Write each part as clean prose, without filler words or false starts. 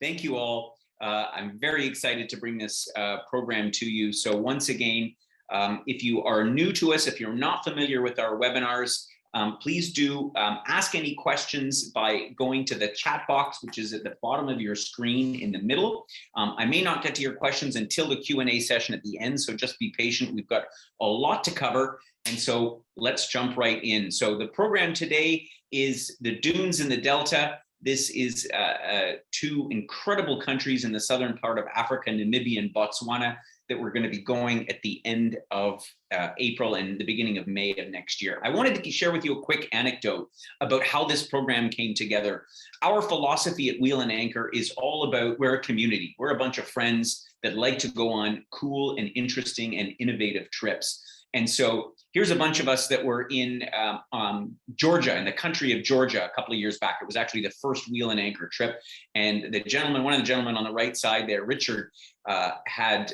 Thank you all. I'm very excited to bring this program to you. So once again, if you are new to us, if you're not familiar with our webinars, please do ask any questions by going to the chat box, which is at the bottom of your screen in the middle. I may not get to your questions until the Q&A session at the end, so just be patient. We've got a lot to cover, and so let's jump right in. So the program today is the dunes in the Delta. This is two incredible countries in the southern part of Africa, Namibia and Botswana, that we're going to be going at the end of April and the beginning of May of next year. I wanted to share with you a quick anecdote about how this program came together. Our philosophy at Wheel and Anchor is all about, we're a community. We're a bunch of friends that like to go on cool and interesting and innovative trips. And so here's a bunch of us that were in Georgia, in the country of Georgia, a couple of years back. It was actually the first Wheel and Anchor trip. And the gentleman, one of the gentlemen on the right side there, Richard, had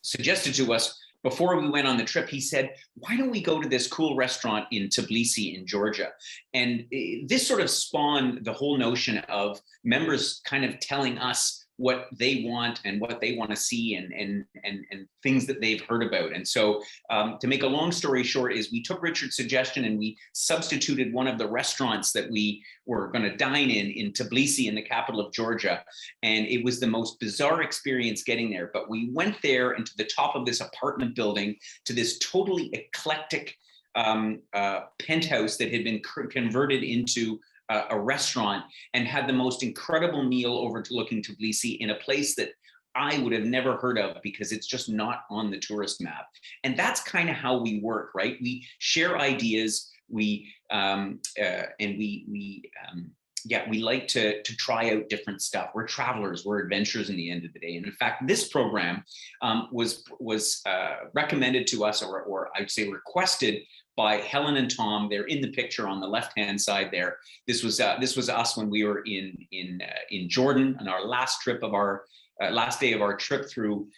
suggested to us before we went on the trip, he said, why don't we go to this cool restaurant in Tbilisi in Georgia? And this sort of spawned the whole notion of members kind of telling us what they want and what they want to see and things that they've heard about. And so to make a long story short is we took Richard's suggestion and we substituted one of the restaurants that we were going to dine in Tbilisi, in the capital of Georgia. And it was the most bizarre experience getting there. But we went there into the top of this apartment building to this totally eclectic penthouse that had been converted into a restaurant, and had the most incredible meal overlooking Tbilisi in a place that I would have never heard of because it's just not on the tourist map. And that's kind of how we work, right? We share ideas, we like to try out different stuff. We're travelers, we're adventurers in the end of the day. And in fact, this program was recommended to us, or I'd say requested, by Helen and Tom. They're in the picture on the left-hand side there. This was us when we were in Jordan on our last trip of our last day of our trip through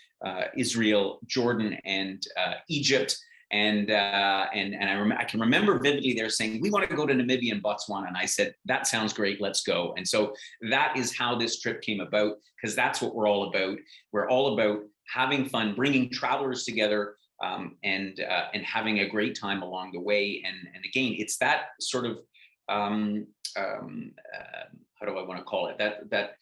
Israel, Jordan, and Egypt. And I can remember vividly there saying, we want to go to Namibia and Botswana. And I said, that sounds great, let's go. And so that is how this trip came about, because that's what we're all about. We're all about having fun, bringing travelers together, and having a great time along the way. And again, it's that sort of, how do I want to call it? That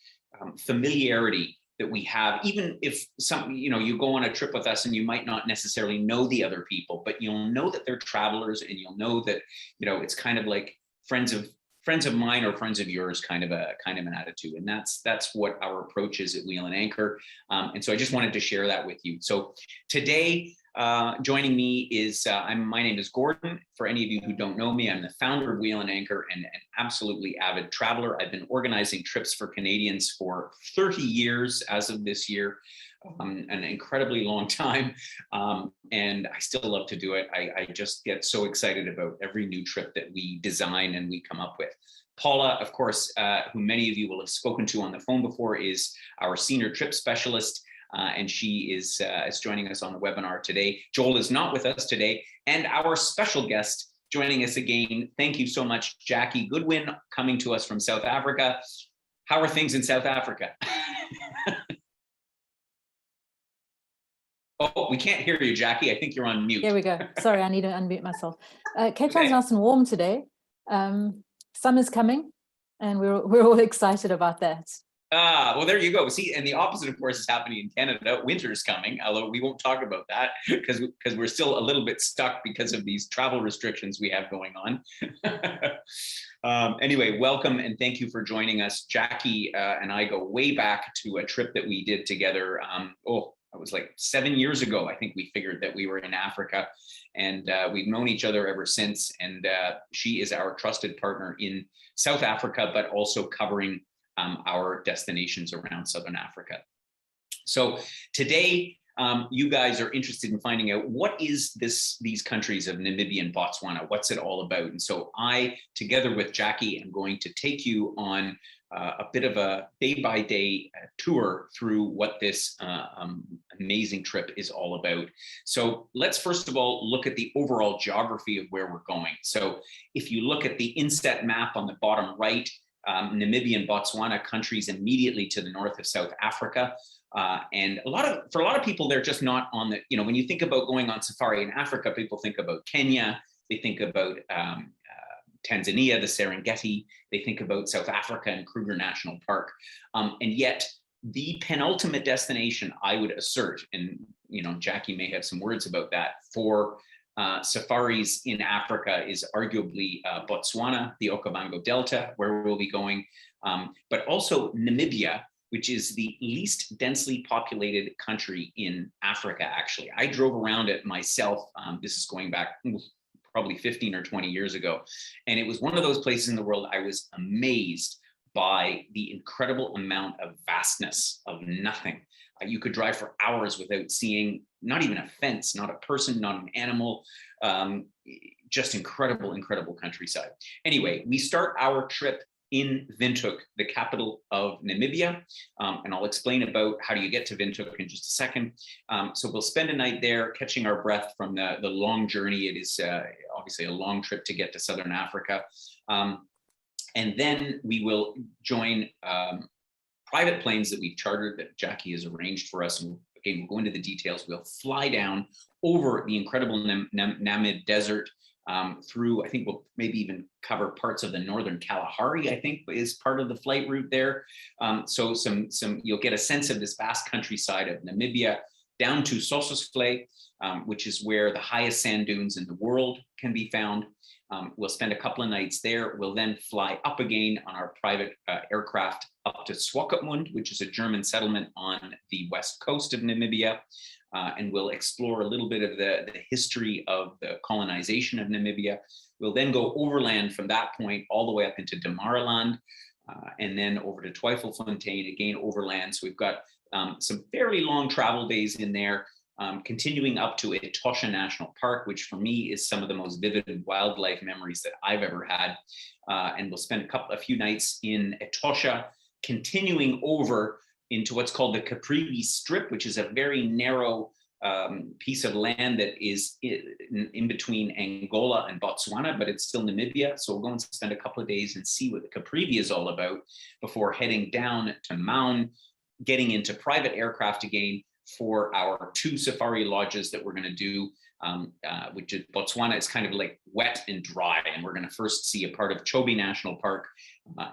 familiarity that we have, even if you go on a trip with us and you might not necessarily know the other people, but you'll know that they're travelers, and you'll know that, it's kind of like friends of mine or friends of yours kind of an attitude. And that's what our approach is at Wheel and Anchor. And so I just wanted to share that with you. So today, joining me is, my name is Gordon. For any of you who don't know me, I'm the founder of Wheel and Anchor and an absolutely avid traveler. I've been organizing trips for Canadians for 30 years as of this year, an incredibly long time. And I still love to do it. I just get so excited about every new trip that we design and we come up with. Paula, of course, who many of you will have spoken to on the phone before, is our senior trip specialist. And she is joining us on the webinar today. Joel is not with us today. And our special guest joining us again, thank you so much, Jackie Goodwin, coming to us from South Africa. How are things in South Africa? Oh, we can't hear you, Jackie. I think you're on mute. There we go. Sorry, I need to unmute myself. Cape Town's nice and warm today. Summer's coming, and we're all excited about that. Well, there you go. See, and the opposite, of course, is happening in Canada. Winter's coming, although we won't talk about that because we're still a little bit stuck because of these travel restrictions we have going on. Anyway, welcome and thank you for joining us. Jackie and I go way back to a trip that we did together. It was like 7 years ago. I think we figured that we were in Africa, and we've known each other ever since. And she is our trusted partner in South Africa, but also covering our destinations around Southern Africa. So today, you guys are interested in finding out what is these countries of Namibia and Botswana, what's it all about? And so I, together with Jackie, am going to take you on a bit of a day-by-day tour through what this amazing trip is all about. So let's first of all look at the overall geography of where we're going. So if you look at the inset map on the bottom right, Namibia and Botswana, countries immediately to the north of South Africa. And for a lot of people, they're just not on the, when you think about going on safari in Africa, people think about Kenya, they think about Tanzania, the Serengeti, they think about South Africa and Kruger National Park. And yet the penultimate destination, I would assert, and Jackie may have some words about that, for safaris in Africa is arguably Botswana, the Okavango Delta, where we'll be going, but also Namibia, which is the least densely populated country in Africa, actually. I drove around it myself. This is going back probably 15 or 20 years ago. And it was one of those places in the world I was amazed by the incredible amount of vastness of nothing. You could drive for hours without seeing not even a fence, not a person, not an animal, just incredible, incredible countryside. Anyway, we start our trip in Vintuck, the capital of Namibia. And I'll explain about how do you get to Vintuck in just a second. So we'll spend a night there catching our breath from the long journey. It is obviously a long trip to get to Southern Africa. And then we will join private planes that we've chartered that Jackie has arranged for us. And again, we'll go into the details. We'll fly down over the incredible Namib Desert, through, I think we'll maybe even cover parts of the northern Kalahari, I think is part of the flight route there. So you'll get a sense of this vast countryside of Namibia down to Sossusvlei, which is where the highest sand dunes in the world can be found. We'll spend a couple of nights there. We'll then fly up again on our private aircraft up to Swakopmund, which is a German settlement on the west coast of Namibia. And we'll explore a little bit of the history of the colonization of Namibia. We'll then go overland from that point all the way up into Damaraland, and then over to Twyfelfontein, again overland. So we've got some fairly long travel days in there, continuing up to Etosha National Park, which for me is some of the most vivid wildlife memories that I've ever had. And we'll spend a few nights in Etosha, continuing over into what's called the Capri Strip, which is a very narrow piece of land that is in between Angola and Botswana, but it's still Namibia. So we'll go and spend a couple of days and see what the Capri is all about before heading down to Maun, getting into private aircraft again for our 2 safari lodges that we're going to do, which is Botswana is kind of like wet and dry. And we're going to first see a part of Chobe National Park.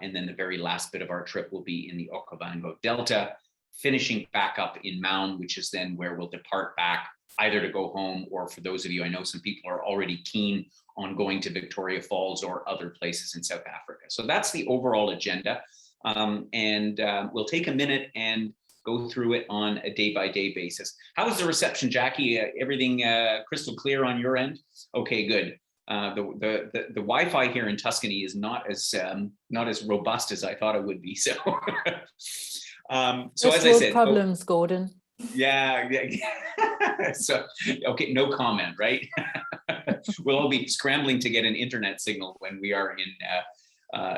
And then the very last bit of our trip will be in the Okavango Delta, finishing back up in Maun, which is then where we'll depart back either to go home, or for those of you, I know some people are already keen on going to Victoria Falls or other places in South Africa. So that's the overall agenda. We'll take a minute and go through it on a day-by-day basis. How is the reception, Jackie? Everything crystal clear on your end? Okay, good. The Wi-Fi here in Tuscany is not as robust as I thought it would be. So, so as I said, problems, Gordon. Yeah. So, okay, no comment, right? We'll all be scrambling to get an internet signal when we are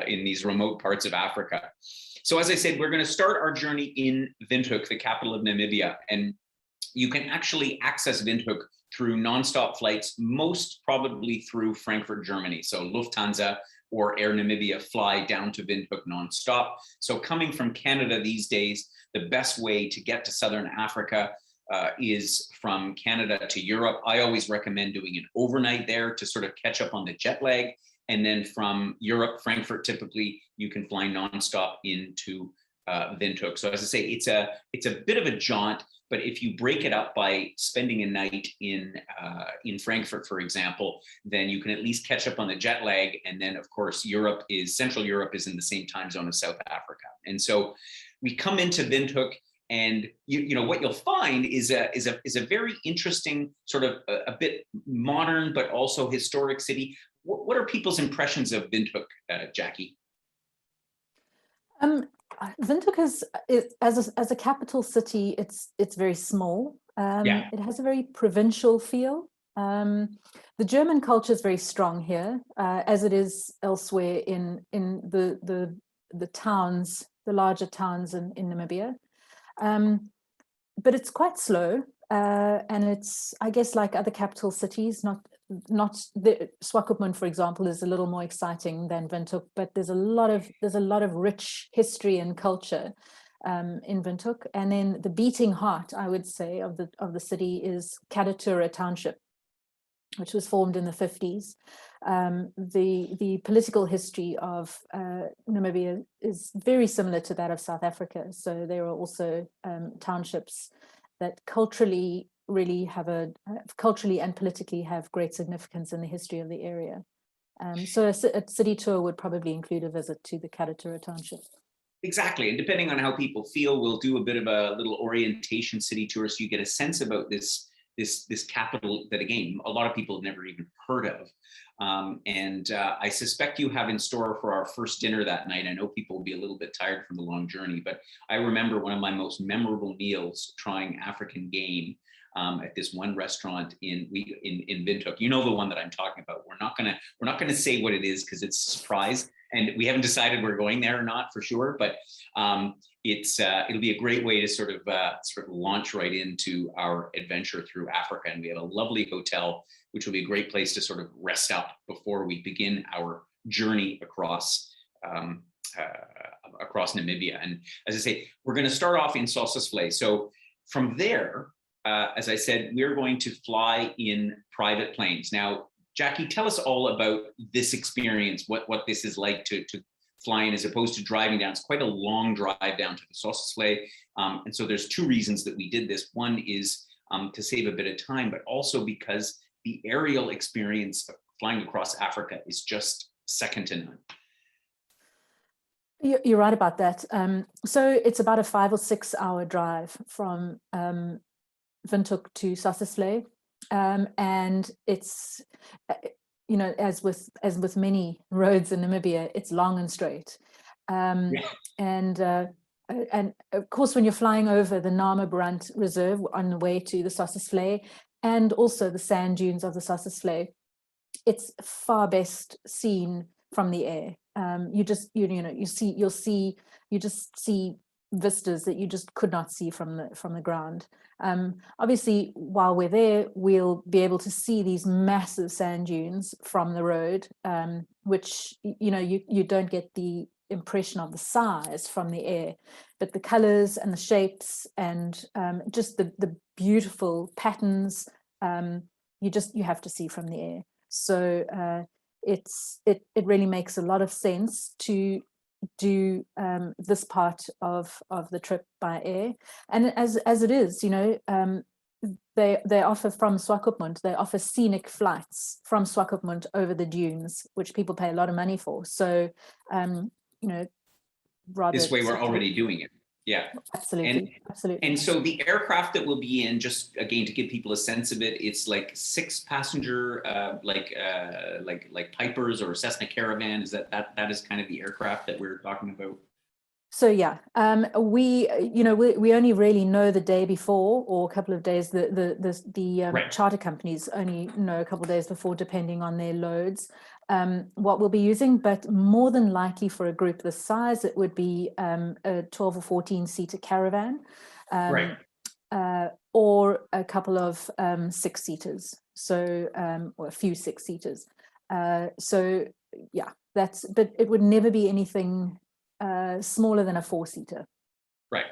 in these remote parts of Africa. So as I said, we're going to start our journey in Vintuck, the capital of Namibia, and you can actually access Vintuck through nonstop flights, most probably through Frankfurt, Germany. So Lufthansa or Air Namibia fly down to Vintuck nonstop. So coming from Canada these days, the best way to get to Southern Africa is from Canada to Europe. I always recommend doing an overnight there to sort of catch up on the jet lag. And then from Europe, Frankfurt, typically you can fly nonstop into Vintuck. So as I say, it's a bit of a jaunt, but if you break it up by spending a night in Frankfurt, for example, then you can at least catch up on the jet lag. And then of course, Central Europe is in the same time zone as South Africa. And so we come into Vintuck, and you know what you'll find is a very interesting sort of a bit modern, but also historic city. What are people's impressions of Vintuck, Jackie? Vintuck is as a capital city, it's very small. It has a very provincial feel. The German culture is very strong here, as it is elsewhere in the towns, the larger towns in Namibia. But it's quite slow, and it's, I guess, like other capital cities, not the Swakopmund, for example, is a little more exciting than Vintuck, but there's a lot of rich history and culture in Vintuck. And then the beating heart, I would say, of the city is Kadatura Township, which was formed in the 50s. The political history of Namibia is very similar to that of South Africa. So there are also townships that culturally and politically have great significance in the history of the area. So a city tour would probably include a visit to the Kadatura Township. Exactly, and depending on how people feel, we'll do a bit of a little orientation city tour, so you get a sense about this capital that, again, a lot of people have never even heard of. I suspect you have in store for our first dinner that night. I know people will be a little bit tired from the long journey, but I remember one of my most memorable meals trying African game at this one restaurant in Vintuck. You know the one that I'm talking about. We're not gonna say what it is because it's a surprise, and we haven't decided we're going there or not for sure. But it'll be a great way to sort of launch right into our adventure through Africa. And we have a lovely hotel, which will be a great place to sort of rest up before we begin our journey across Namibia. And as I say, we're going to start off in Sossusvlei. So from there, as I said, we're going to fly in private planes. Now, Jackie, tell us all about this experience, what this is like to fly in as opposed to driving down. It's quite a long drive down to the Sossusvlei. And so there's two reasons that we did this. One is to save a bit of time, but also because the aerial experience of flying across Africa is just second to none. You're right about that. So it's about a 5 or 6 hour drive from Vintuck to Sossusvlei, and it's as with many roads in Namibia, it's long and straight, and of course when you're flying over the Namibia Reserve on the way to the Sossusvlei and also the sand dunes of the Sossusvlei, it's far best seen from the air. You just see vistas that you just could not see from the ground. Obviously, while we're there, we'll be able to see these massive sand dunes from the road, which you don't get the impression of the size from the air, but the colors and the shapes and just the beautiful patterns, you have to see from the air. So it really makes a lot of sense to do this part of the trip by air. And as it is, they offer from Swakopmund, they offer scenic flights from Swakopmund over the dunes, which people pay a lot of money for. So rather this way we're already doing it. Yeah, absolutely. And so the aircraft that we'll be in, just again to give people a sense of it, it's like 6 passenger, like Pipers or Cessna Caravan. Is that is kind of the aircraft that we're talking about? So yeah, we only really know the day before or a couple of days. The right. Charter companies only know a couple of days before, depending on their loads, what we'll be using. But more than likely for a group this size, it would be a 12 or 14 seater caravan, right. Or a couple of 6 seaters. So or a few 6 seaters. So yeah, but it would never be anything smaller than a 4-seater. Right,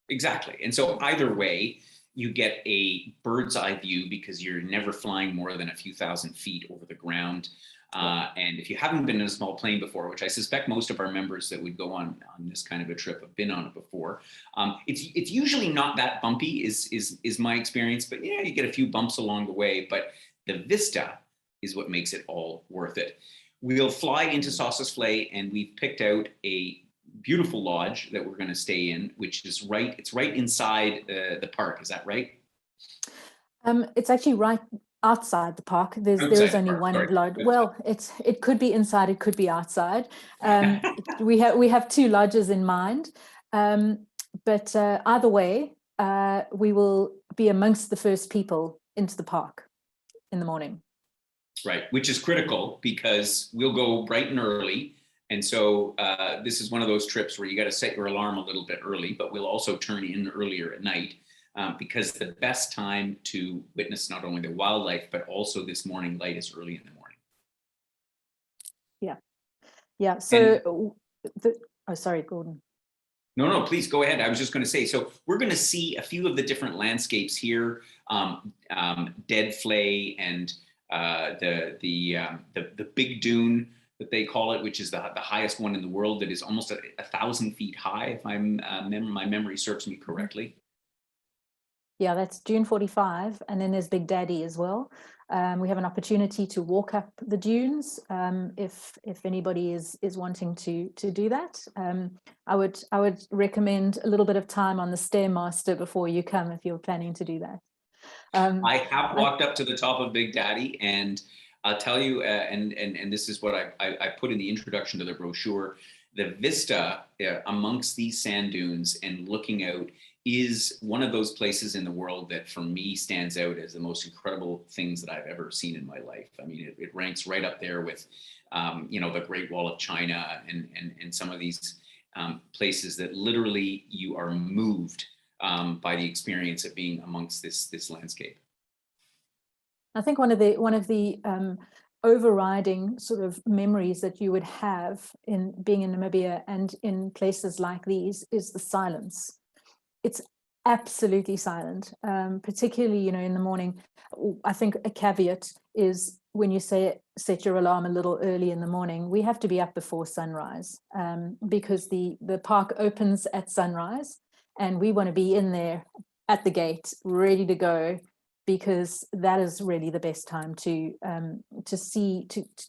exactly. And so either way, you get a bird's eye view because you're never flying more than a few thousand feet over the ground. And if you haven't been in a small plane before, which I suspect most of our members that would go on this kind of a trip have been on it before, it's usually not that bumpy is my experience, but yeah, you get a few bumps along the way, but the vista is what makes it all worth it. We'll fly into Sossusvlei, and we've picked out a beautiful lodge that we're going to stay in, which is right inside the park. Is that right? It's actually right outside the park. There is only one lodge. Well, it could be inside, it could be outside. We have 2 lodges in mind, but either way, we will be amongst the first people into the park in the morning. Right, which is critical because we'll go bright and early. And so this is one of those trips where you got to set your alarm a little bit early, but we'll also turn in earlier at night. because the best time to witness not only the wildlife, but also this morning light is early in the morning. Yeah. Yeah. So oh, sorry, Gordon. No, please go ahead. I was just going to say, so we're going to see a few of the different landscapes here, Dead Flay and the Big Dune that they call it, which is the highest one in the world that is almost 1,000 feet high, if I'm my memory serves me correctly. Yeah, that's Dune 45, and then there's Big Daddy as well. We have an opportunity to walk up the dunes if anybody is wanting to do that. I would recommend a little bit of time on the Stairmaster before you come if you're planning to do that. I have walked up to the top of Big Daddy, and I'll tell you, and this is what I put in the introduction to the brochure. The vista amongst these sand dunes and looking out is one of those places in the world that for me stands out as the most incredible things that I've ever seen in my life. I mean, it ranks right up there with, the Great Wall of China and some of these places that literally you are moved by the experience of being amongst this landscape. I think one of the overriding sort of memories that you would have in being in Namibia and in places like these is the silence. It's absolutely silent, particularly, in the morning. I think a caveat is when you set your alarm a little early in the morning, we have to be up before sunrise because the park opens at sunrise and we want to be in there at the gate, ready to go, because that is really the best time to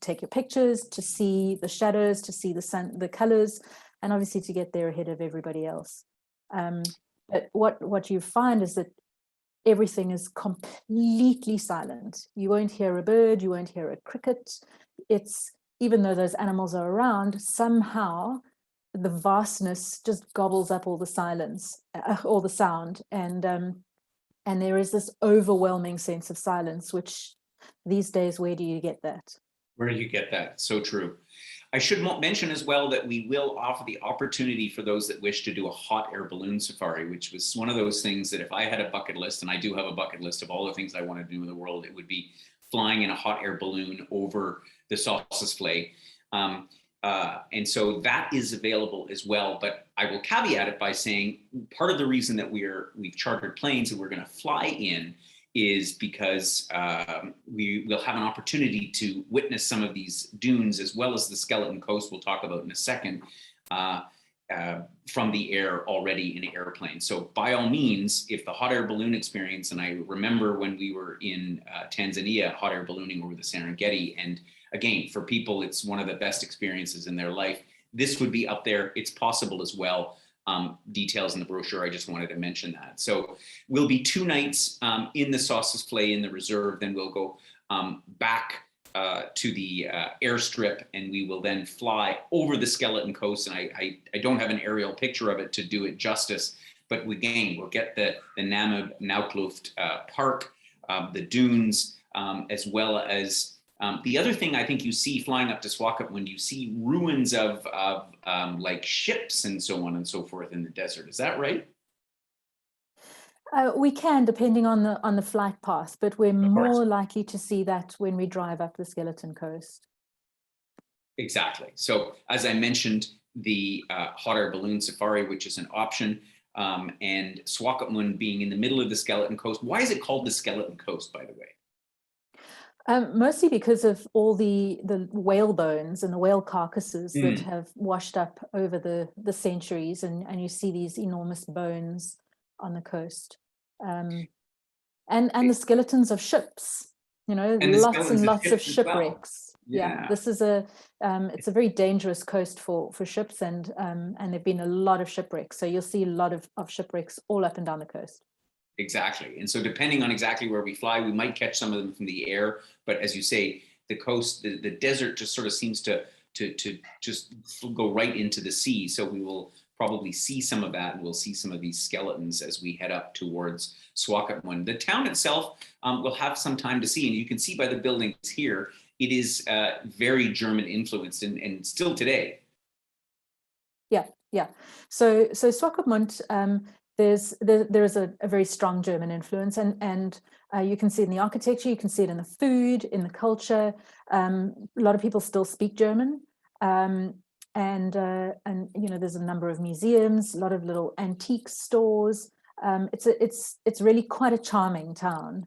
take your pictures, to see the shadows, to see the sun, the colors, and obviously to get there ahead of everybody else. But what you find is that everything is completely silent. You won't hear a bird, you won't hear a cricket. It's, even though those animals are around, somehow the vastness just gobbles up all the silence, all the sound, and there is this overwhelming sense of silence, which these days, where do you get that? Where do you get that? So true. I should mention as well that we will offer the opportunity for those that wish to do a hot air balloon safari, which was one of those things that if I had a bucket list, and I do have a bucket list of all the things I want to do in the world, it would be flying in a hot air balloon over the Sossusvlei. And so that is available as well. But I will caveat it by saying part of the reason that we've chartered planes and we're going to fly in is because we will have an opportunity to witness some of these dunes as well as the skeleton coast we'll talk about in a second from the air already in an airplane. So by all means, if the hot air balloon experience, and I remember when we were in Tanzania, hot air ballooning over the Serengeti, and again, for people, it's one of the best experiences in their life. This would be up there. It's possible as well. Details in the brochure. I just wanted to mention that. So we'll be 2 nights in the Sossusvlei in the reserve. Then we'll go back to the airstrip, and we will then fly over the skeleton coast. And I don't have an aerial picture of it to do it justice, but again, we'll get the Namib Naukluft Park, the dunes, as well as the other thing I think you see flying up to Swakopmund, you see ruins of like ships and so on and so forth in the desert. Is that right? We can, depending on the flight path, but we're more likely to see that when we drive up the Skeleton Coast. Exactly. So as I mentioned, the hot air balloon safari, which is an option, and Swakopmund being in the middle of the Skeleton Coast. Why is it called the Skeleton Coast, by the way? Mostly because of all the whale bones and the whale carcasses that have washed up over the centuries, and you see these enormous bones on the coast, and the skeletons of ships, lots and lots of shipwrecks. Well. Yeah, this is it's a very dangerous coast for ships, and there've been a lot of shipwrecks. So you'll see a lot of shipwrecks all up and down the coast. Exactly. And so depending on exactly where we fly, we might catch some of them from the air. But as you say, the coast, the desert just sort of seems to just go right into the sea. So we will probably see some of that, and we'll see some of these skeletons as we head up towards Swakopmund. The town itself will have some time to see. And you can see by the buildings here, it is very German influenced and still today. Yeah. So Swakopmund, there is a very strong German influence, and you can see it in the architecture, you can see it in the food, in the culture. A lot of people still speak German, and you know, there's a number of museums, a lot of little antique stores. It's really quite a charming town.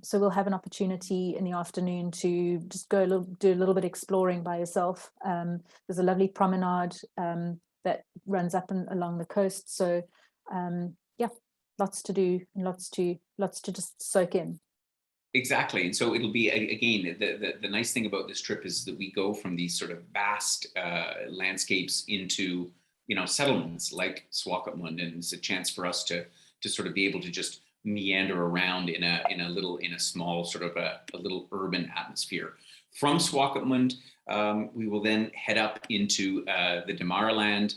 So we'll have an opportunity in the afternoon to just go do a little bit exploring by yourself. There's a lovely promenade that runs up and along the coast. So yeah, lots to do, and lots to just soak in. Exactly. And so it'll be, again, the nice thing about this trip is that we go from these sort of vast landscapes into, you know, settlements like Swakopmund, and it's a chance for us to sort of be able to just meander around in a small sort of a little urban atmosphere. From Swakopmund, we will then head up into the Damaraland,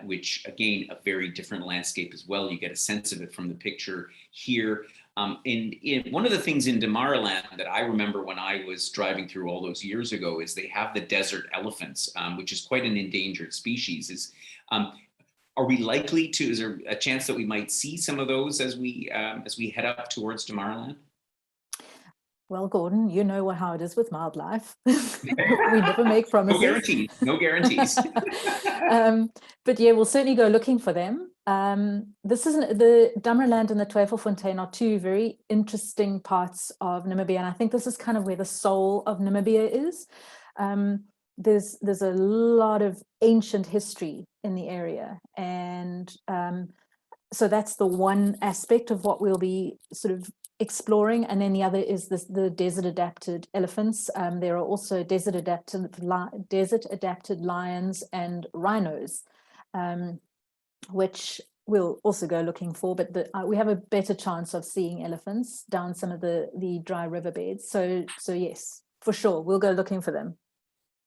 which again, a very different landscape as well. You get a sense of it from the picture here. And one of the things in Damaraland that I remember when I was driving through all those years ago is they have the desert elephants, which is quite an endangered species. Are we likely to, is there a chance that we might see some of those as we head up towards Damaraland? Well, Gordon, you know how it is with wildlife. We never make promises. No guarantees. But yeah, we'll certainly go looking for them. This isn't the Damaraland and the Twyfelfontein are two very interesting parts of Namibia, and I think this is kind of where the soul of Namibia is. There's a lot of ancient history in the area, and so that's the one aspect of what we'll be sort of exploring. And then the other is the desert adapted elephants. There are also desert adapted lions and rhinos, which we'll also go looking for, but we have a better chance of seeing elephants down some of the dry riverbeds. So yes, for sure, we'll go looking for them.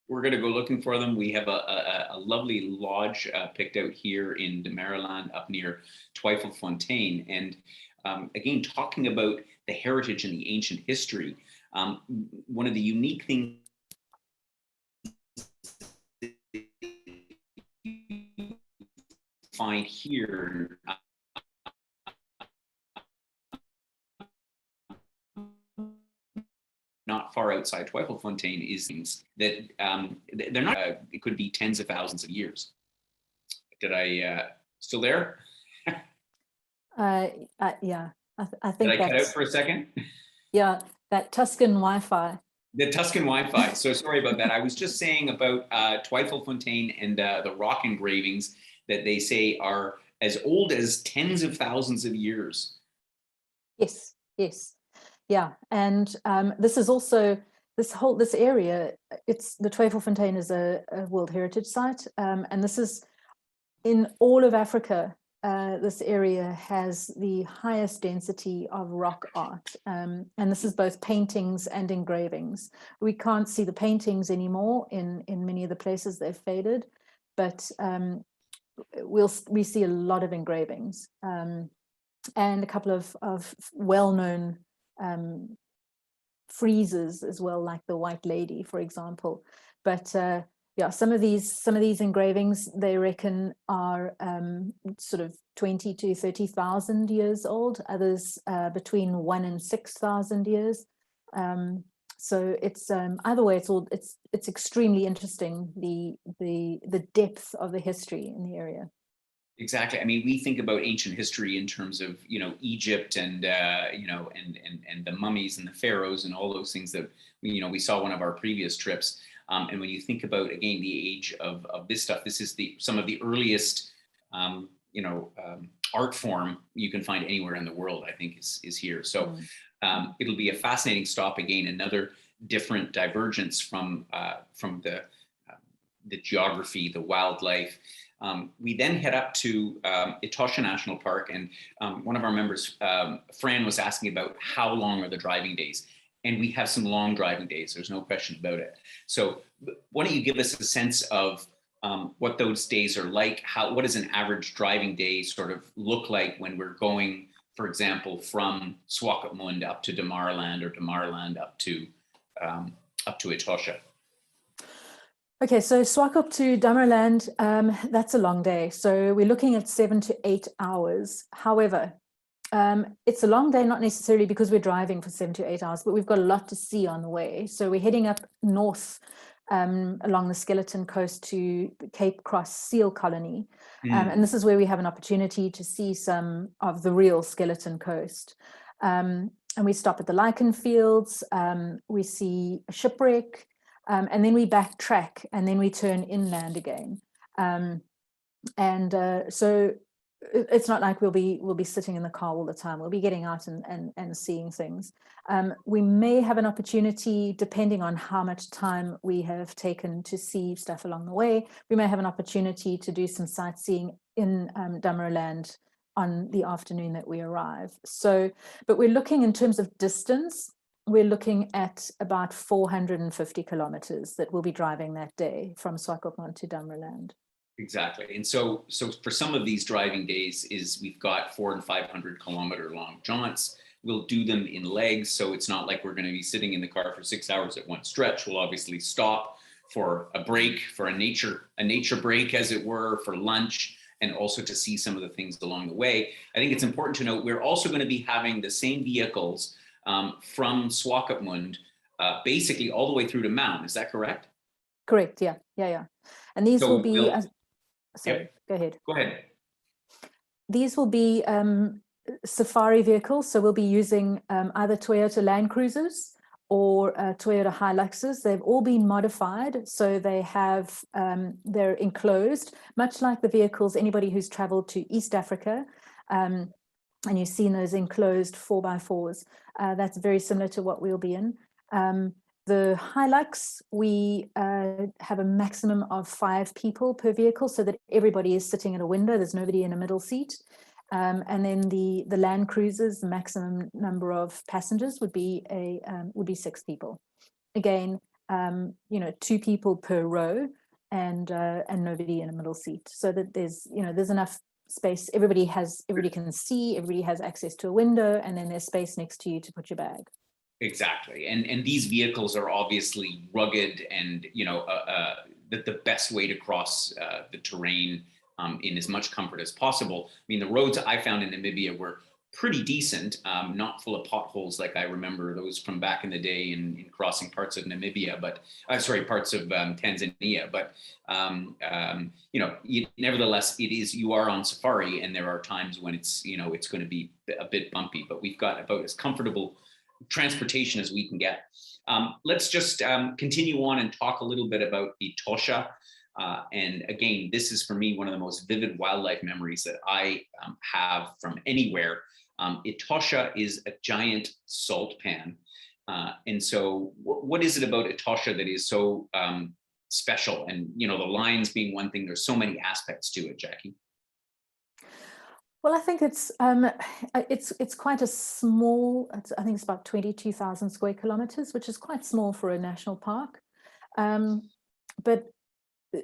We're going to go looking for them. We have a lovely lodge picked out here in Damaraland up near Twyfelfontein. And again, talking about the heritage and the ancient history, one of the unique things you find here not far outside Twyfelfontein is things that they're not, it could be tens of thousands of years. Did I, still there? Yeah, I think Did I cut out for a second? Yeah, that Tuscan Wi-Fi. The Tuscan Wi-Fi. So sorry about that. I was just saying about Twyfelfontein and the rock engravings that they say are as old as tens of thousands of years. Yes, yes. Yeah, and this is also this area. It's the Twyfelfontein is a World Heritage Site, and this is in all of Africa. This area has the highest density of rock art, and this is both paintings and engravings. We can't see the paintings anymore in many of the places they've faded, but we see a lot of engravings, and a couple of well-known friezes as well, like the White Lady, for example. But yeah, some of these engravings they reckon are sort of 20 to 30,000 years old. Others between 1,000 and 6,000 years. So it's either way, it's extremely interesting, the depth of the history in the area. Exactly. I mean, we think about ancient history in terms of, you know, Egypt and, you know, and the mummies and the pharaohs and all those things that, you know, we saw one of our previous trips. And when you think about, again, the age of this stuff, this is some of the earliest, you know, art form you can find anywhere in the world, I think is here. So it'll be a fascinating stop. Again, another different divergence from the geography, the wildlife. We then head up to Etosha National Park, and one of our members, Fran, was asking about how long are the driving days. And we have some long driving days, there's no question about it. So why don't you give us a sense of what those days are like? What does an average driving day sort of look like when we're going, for example, from Swakopmund up to Damaraland, or Damaraland up to Etosha? Okay, so Swakop to Damaraland, that's a long day. So we're looking at 7 to 8 hours. However, it's a long day, not necessarily because we're driving for 7 to 8 hours, but we've got a lot to see on the way. So we're heading up north along the Skeleton Coast to Cape Cross Seal Colony. And this is where we have an opportunity to see some of the real Skeleton Coast. And we stop at the lichen fields, we see a shipwreck, and then we backtrack and then we turn inland again. So it's not like we'll be sitting in the car all the time. We'll be getting out and seeing things. We may have an opportunity, depending on how much time we have taken to see stuff along the way, we may have an opportunity to do some sightseeing in Damaraland on the afternoon that we arrive. So, but we're looking in terms of distance, we're looking at about 450 kilometers that we'll be driving that day from Swakopmund to Damaraland. Exactly. And so for some of these driving days we've got 400 and 500 kilometer long jaunts. We'll do them in legs. So it's not like we're going to be sitting in the car for 6 hours at one stretch. We'll obviously stop for a break, for a nature break, as it were, for lunch, and also to see some of the things along the way. I think it's important to note we're also going to be having the same vehicles from Swakopmund basically all the way through to Maun. Is that correct? Correct. Yeah. And these will be. Sorry, yep. Go ahead. Go ahead. These will be safari vehicles. So we'll be using either Toyota Land Cruisers or Toyota Hiluxes. They've all been modified. So they have, they're enclosed, much like the vehicles, anybody who's traveled to East Africa, and you've seen those enclosed 4x4s. That's very similar to what we'll be in. The Hilux, we have a maximum of 5 people per vehicle so that everybody is sitting at a window. There's nobody in a middle seat. And then the Land Cruisers, the maximum number of passengers would be 6 people. Again, 2 people per row and nobody in a middle seat, so that there's enough space. Everybody can see, everybody has access to a window, and then there's space next to you to put your bag. Exactly. And these vehicles are obviously rugged and, the best way to cross the terrain in as much comfort as possible. I mean, the roads I found in Namibia were pretty decent, not full of potholes like I remember those from back in the day in crossing parts of Namibia, but parts of Tanzania. But, nevertheless, you are on safari, and there are times when it's going to be a bit bumpy, but we've got about as comfortable transportation as we can get. Let's just continue on and talk a little bit about Etosha. And again, this is for me one of the most vivid wildlife memories that I have from anywhere. Etosha is a giant salt pan. And so what is it about Etosha that is so special? And, the lines being one thing, there's so many aspects to it, Jackie. Well, I think it's quite a small. I think it's about 22,000 square kilometers, which is quite small for a national park. But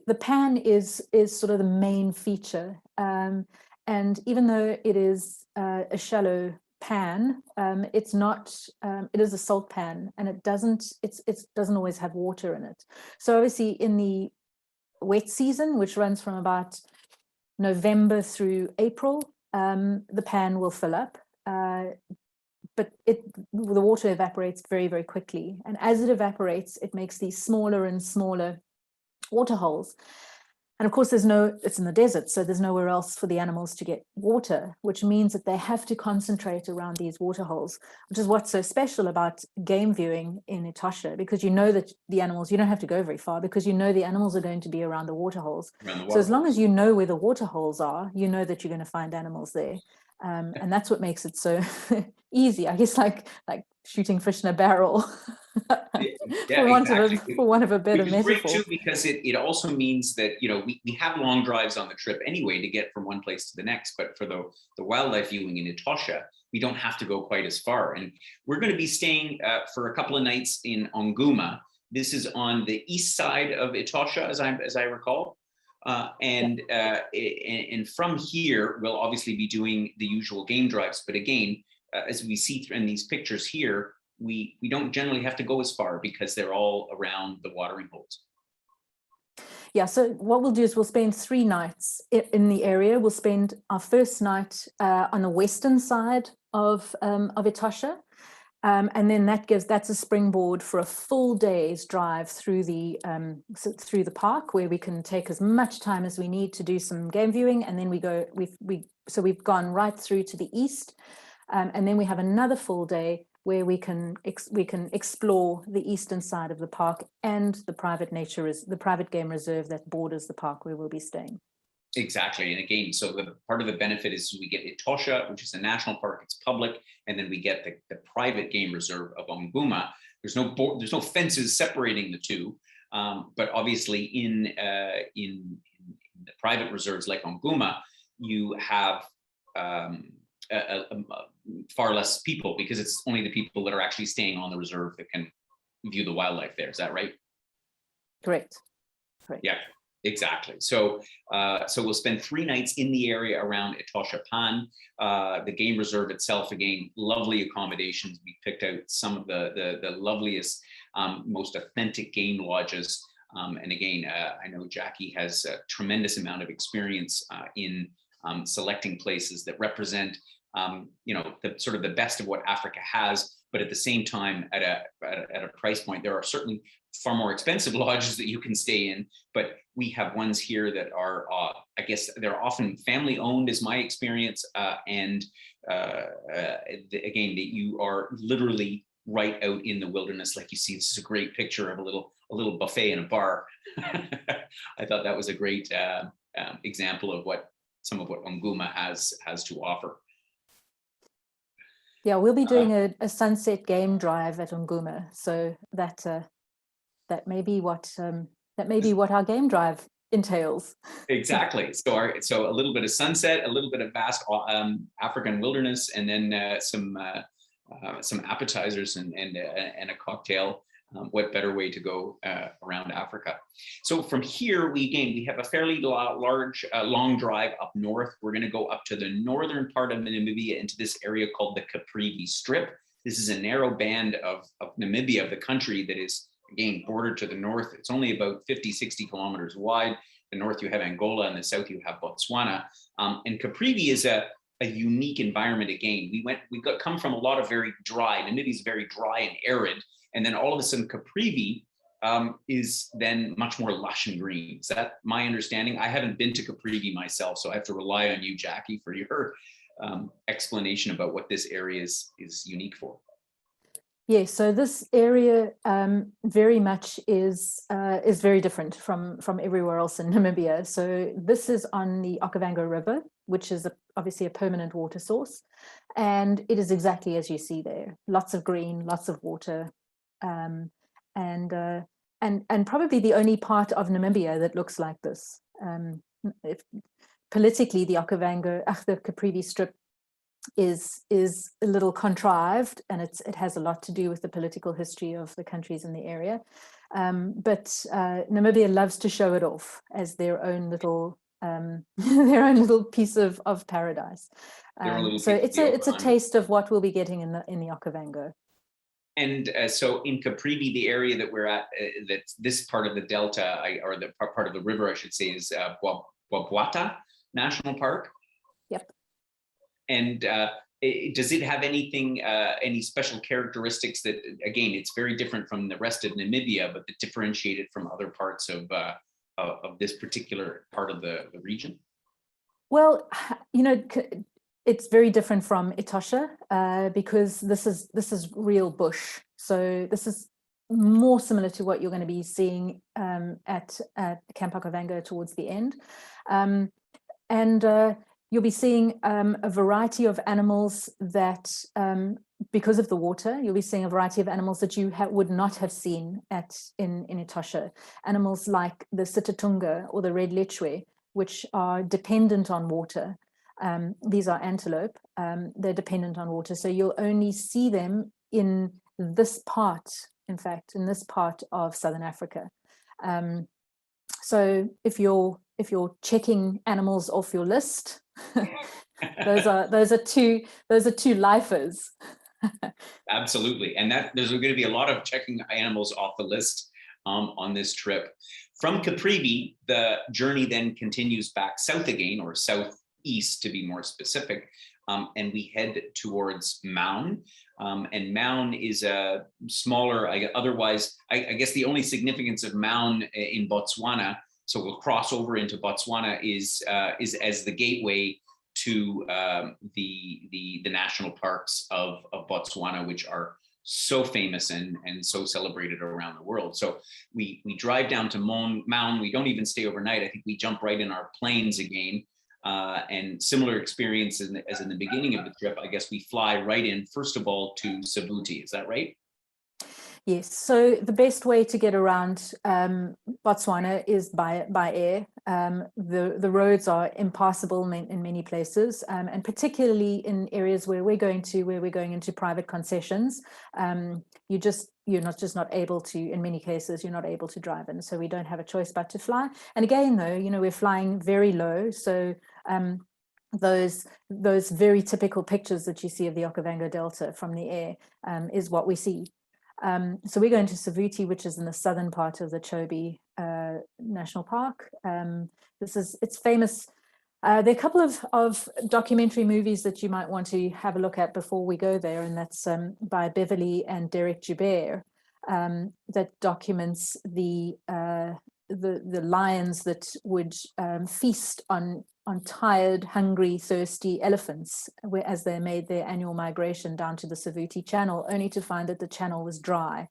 the pan is sort of the main feature. And even though it is a shallow pan, it's not. It is a salt pan, and it doesn't always have water in it. So obviously, in the wet season, which runs from about November through April, the pan will fill up, but the water evaporates very, very quickly. And as it evaporates, it makes these smaller and smaller water holes. And of course, it's in the desert, so there's nowhere else for the animals to get water, which means that they have to concentrate around these water holes, which is what's so special about game viewing in Etosha, because that the animals, you don't have to go very far, because the animals are going to be around the water holes. So as long as you know where the water holes are, you know that you're going to find animals there. And that's what makes it so easy, I guess, like shooting fish in a barrel. For want of a better metaphor. Great too, because it also means that we have long drives on the trip anyway to get from one place to the next, but for the wildlife viewing in Etosha, we don't have to go quite as far. And we're going to be staying for a couple of nights in Onguma. This is on the east side of Etosha, as I recall. And from here, we'll obviously be doing the usual game drives. But again, as we see in these pictures here, we don't generally have to go as far because they're all around the watering holes. Yeah, so what we'll do is we'll spend 3 nights in the area. We'll spend our first night on the western side of Etosha. And then that's a springboard for a full day's drive through the park, where we can take as much time as we need to do some game viewing. And then we've gone right through to the east. And then we have another full day where we can explore the eastern side of the park and the private game reserve that borders the park where we'll be staying. Exactly. And again, so part of the benefit is we get Etosha, which is a national park, it's public, and then we get the private game reserve of Onguma. There's no fences separating the two, but obviously in the private reserves like Onguma, you have far less people, because it's only the people that are actually staying on the reserve that can view the wildlife there. Is that right? Correct. Yeah. Exactly. So we'll spend 3 nights in the area around Etosha Pan. The game reserve itself, again, lovely accommodations. We picked out some of the loveliest, most authentic game lodges. And again, I know Jackie has a tremendous amount of experience in selecting places that represent, the sort of the best of what Africa has, but at the same time, at a price point. There are certainly far more expensive lodges that you can stay in, but we have ones here that are, I guess, they're often family owned, is my experience, and again, that you are literally right out in the wilderness. Like you see, this is a great picture of a little buffet in a bar. I thought that was a great example of some of what Onguma has to offer. Yeah, we'll be doing a sunset game drive at Onguma, so that may be what our game drive entails. Exactly. So a little bit of sunset, a little bit of vast African wilderness, and then some appetizers and a cocktail. What better way to go around Africa? So from here, we have a fairly long drive up north. We're going to go up to the northern part of Namibia, into this area called the Capri Strip. This is a narrow band of Namibia, of the country, that is, again, bordered to the north. It's only about 50, 60 kilometers wide. The north you have Angola, and the south you have Botswana. And Capri is a unique environment. Again, we come from a lot of very dry. Namibia is very dry and arid. And then all of a sudden, Capri is then much more lush and green. Is that my understanding? I haven't been to Capri myself, so I have to rely on you, Jackie, for your explanation about what this area is unique for. Yes, so this area very much is very different from everywhere else in Namibia. So this is on the Okavango River, which is obviously a permanent water source, and it is exactly as you see there. Lots of green, lots of water, and probably the only part of Namibia that looks like this. Politically, the Capri Strip is a little contrived, and it has a lot to do with the political history of the countries in the area. But Namibia loves to show it off as their own little piece of paradise. So it's a taste of what we'll be getting in the Okavango. And so in Capri, the area that we're at, that's this part of the delta, or the part of the river, I should say, is Bwabwata National Park. Yep. And does it have any special characteristics that, again, it's very different from the rest of Namibia, but that differentiate it from other parts of this particular part of the region? Well, it's very different from Etosha because this is real bush. So this is more similar to what you're going to be seeing at Camp Okavango towards the end. You'll be seeing a variety of animals that, because of the water, you'll be seeing a variety of animals that you would not have seen in Etosha. Animals like the Sitatunga or the red lechwe, which are dependent on water. These are antelope. They're dependent on water. So you'll only see them in this part of Southern Africa. So if you're checking animals off your list, those are two lifers. Absolutely, and that there's going to be a lot of checking animals off the list on this trip. From Capri, the journey then continues back south again, or southeast to be more specific, and we head towards Maun. And Maun is a smaller, otherwise, I guess the only significance of Maun in Botswana, so we'll cross over into Botswana, is as the gateway to the national parks of Botswana, which are so famous and so celebrated around the world. So we drive down to Maun. We don't even stay overnight. I think we jump right in our planes again. And similar experience as in the beginning of the trip, I guess we fly right in, first of all, to Savuti. Is that right? Yes. So the best way to get around Botswana is by air. The roads are impassable in many places, and particularly in areas where we're going into private concessions. You're not able to, in many cases, you're not able to drive in. So we don't have a choice but to fly. And again, though, we're flying very low. So those very typical pictures that you see of the Okavango Delta from the air is what we see. So we're going to Savuti, which is in the southern part of the Chobe National Park. It's famous. There are a couple of documentary movies that you might want to have a look at before we go there, and that's by Beverly and Derek Joubert, that documents the lions that would feast on tired, hungry, thirsty elephants as they made their annual migration down to the Savuti Channel, only to find that the channel was dry.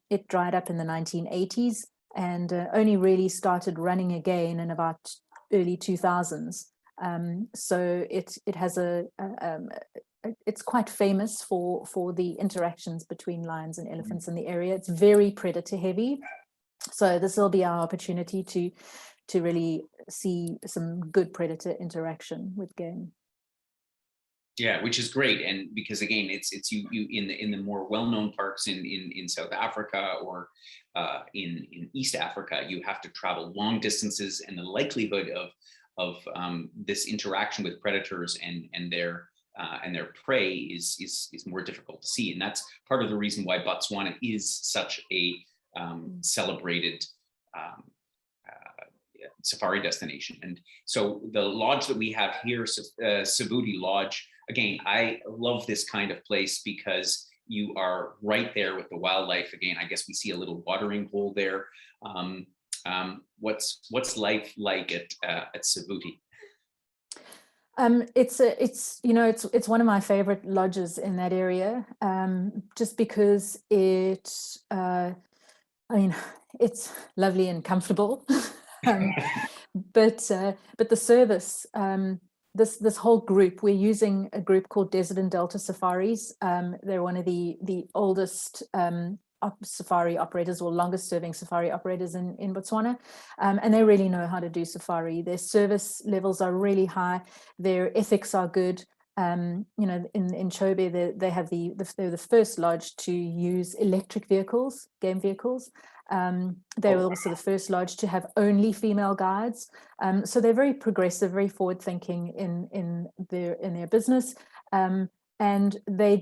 It dried up in the 1980s and only really started running again in about early 2000s. So it has it's quite famous for the interactions between lions and elephants in the area. It's very predator heavy. So this will be our opportunity to really see some good predator interaction with game. Yeah, which is great, and because again, it's you in the more well-known parks in South Africa or in East Africa, you have to travel long distances, and the likelihood of this interaction with predators and their prey is more difficult to see, and that's part of the reason why Botswana is such a celebrated safari destination. And so the lodge that we have here, Savuti Lodge, again, I love this kind of place because you are right there with the wildlife. Again, I guess we see a little watering hole there. What's life like at Savuti? It's one of my favorite lodges in that area, just because it's lovely and comfortable. But the service, this whole group, we're using a group called Desert and Delta Safaris. They're one of the oldest safari operators, or longest serving safari operators in Botswana, and they really know how to do safari. Their service levels are really high. Their ethics are good. In Chobe, they're the first lodge to use electric vehicles, game vehicles. They were also the first lodge to have only female guides. So they're very progressive, very forward thinking in their business. And they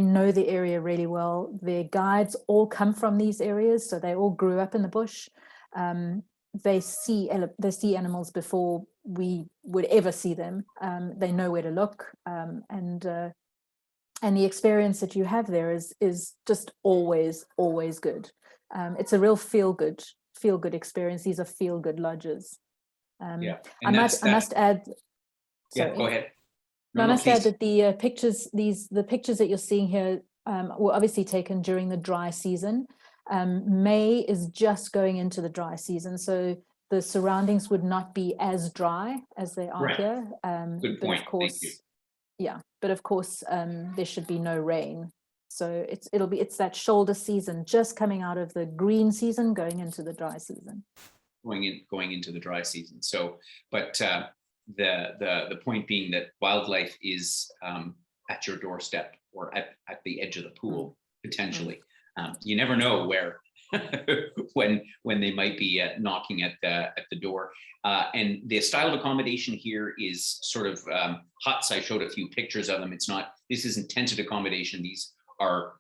know the area really well. Their guides all come from these areas, so they all grew up in the bush. They see animals before we would ever see them. They know where to look, and the experience that you have there is just always good. It's a real feel good experience. These are feel good lodges. Yeah, I must add. Yeah, go ahead. I must add that the pictures that you're seeing here were obviously taken during the dry season. May is just going into the dry season, so the surroundings would not be as dry as they are here. Good point. Of course, thank you. But of course, there should be no rain. So it's that shoulder season, just coming out of the green season, going into the dry season. Going into the dry season. So, but the point being that wildlife is at your doorstep or at the edge of the pool potentially. You never know where when they might be knocking at the door. And the style of accommodation here is sort of huts. I showed a few pictures of them. This isn't tented accommodation. These are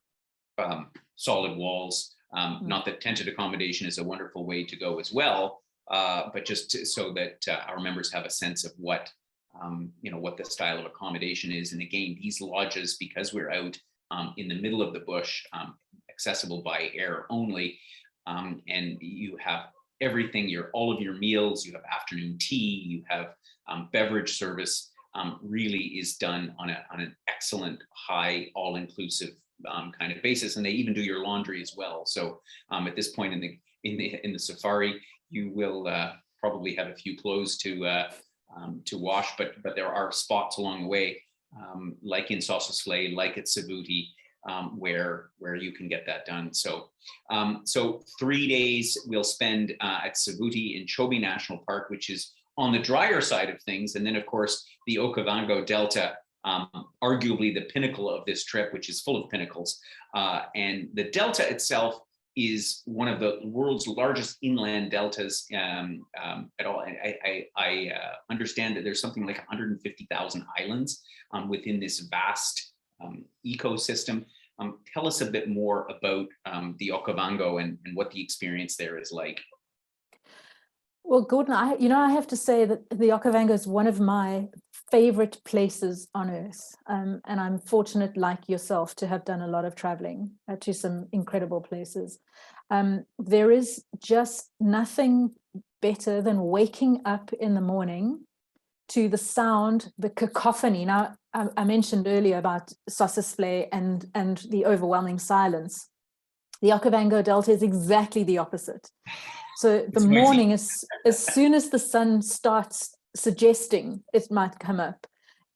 solid walls Not that tented accommodation is a wonderful way to go as well, but just so that our members have a sense of what, what the style of accommodation is. And again, these lodges, because we're out in the middle of the bush, accessible by air only, and you have everything, all of your meals, you have afternoon tea, you have beverage service, really is done on an excellent, high, all-inclusive kind of basis, and they even do your laundry as well. So at this point in the safari, you will probably have a few clothes to wash, but there are spots along the way, like in Sossusvlei, like at Savuti, where you can get that done. So 3 days we'll spend at Savuti in Chobe National Park, which is on the drier side of things, and then of course the Okavango Delta, arguably the pinnacle of this trip, which is full of pinnacles. And the delta itself is one of the world's largest inland deltas at all. And I understand that there's something like 150,000 islands within this vast ecosystem. Tell us a bit more about the Okavango and what the experience there is like. Well, Gordon, I have to say that the Okavango is one of my favorite places on earth. And I'm fortunate, like yourself, to have done a lot of traveling to some incredible places. There is just nothing better than waking up in the morning to the sound, the cacophony. Now, I mentioned earlier about Sossusvlei and the overwhelming silence. The Okavango Delta is exactly the opposite. So the morning, as soon as the sun starts suggesting it might come up,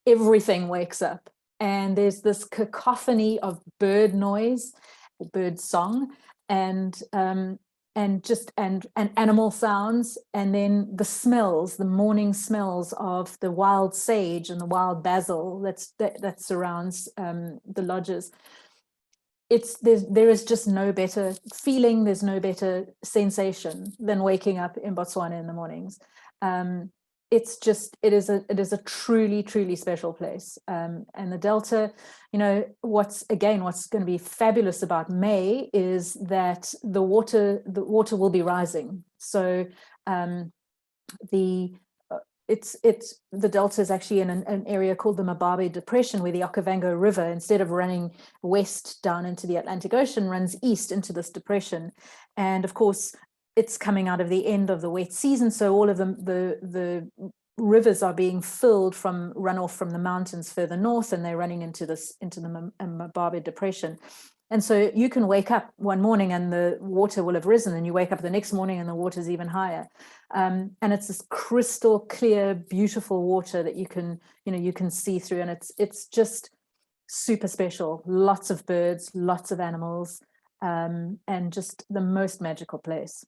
everything wakes up. And there's this cacophony of bird noise, bird song, and animal sounds, and then the smells, the morning smells of the wild sage and the wild basil that surrounds the lodges. There is just no better feeling, there's no better sensation than waking up in Botswana in the mornings. It is a truly, truly special place. And the Delta, what's going to be fabulous about May is that the water will be rising. So the Delta is actually in an area called the Malaria Depression, where the Okavango River, instead of running west down into the Atlantic Ocean, runs east into this depression. And of course, it's coming out of the end of the wet season, so all of the rivers are being filled from runoff from the mountains further north, and they're running into the Malaria Depression. And so you can wake up one morning and the water will have risen, and you wake up the next morning and the water's even higher. And it's this crystal clear, beautiful water that you can see through, and it's just super special. Lots of birds, lots of animals, and just the most magical place.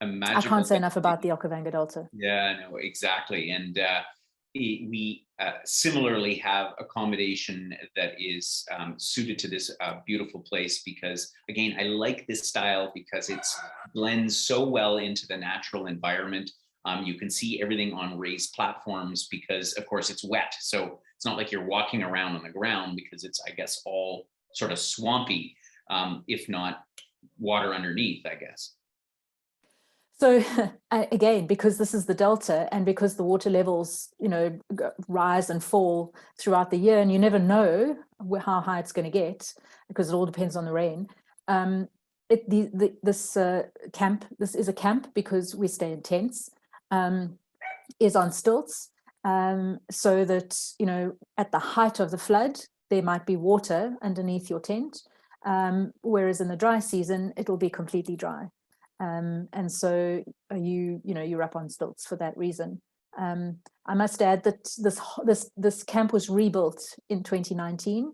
I can't say enough about the Okavango Delta. Yeah, no, exactly. And we similarly have accommodation that is suited to this beautiful place, because again, I like this style because it blends so well into the natural environment. You can see everything on raised platforms because of course it's wet. So it's not like you're walking around on the ground, because it's, I guess, all sort of swampy, if not water underneath, I guess. So again, because this is the Delta, and because the water levels, rise and fall throughout the year, and you never know how high it's going to get, because it all depends on the rain. This is a camp, because we stay in tents, is on stilts, so that, at the height of the flood, there might be water underneath your tent, whereas in the dry season, it'll be completely dry. And so you're up on stilts for that reason. I must add that this camp was rebuilt in 2019,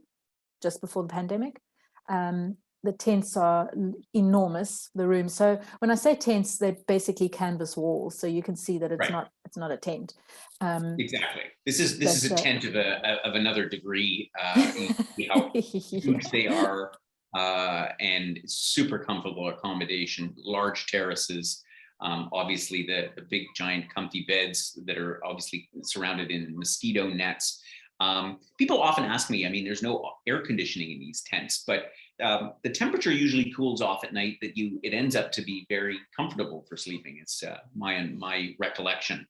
just before the pandemic. The tents are enormous, the rooms. So when I say tents, they're basically canvas walls, so you can see that it's not a tent. Exactly. This is a tent of another degree. How huge they are. And super comfortable accommodation, large terraces, obviously the big giant comfy beds that are obviously surrounded in mosquito nets. People often ask me, there's no air conditioning in these tents, but the temperature usually cools off at night, that it ends up to be very comfortable for sleeping. It's my recollection.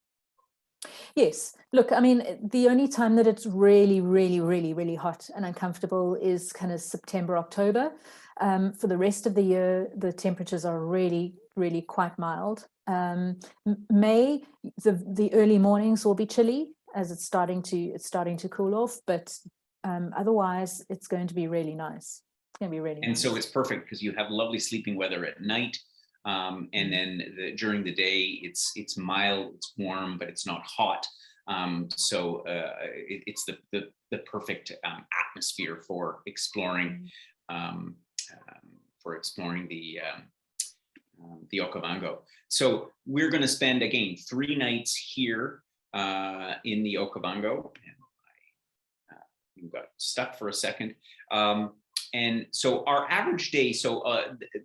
Yes. Look, I mean, the only time that it's really, really, really, really hot and uncomfortable is kind of September, October. For the rest of the year, the temperatures are really, really quite mild. May, the early mornings will be chilly as it's starting to cool off, but otherwise it's going to be really nice. It's going to be really nice. And so it's perfect because you have lovely sleeping weather at night. And then during the day, it's mild, it's warm, but it's not hot. So it's the perfect atmosphere for exploring the Okavango. So we're going to spend again 3 nights here in the Okavango. And you got stuck for a second. And so our average day, so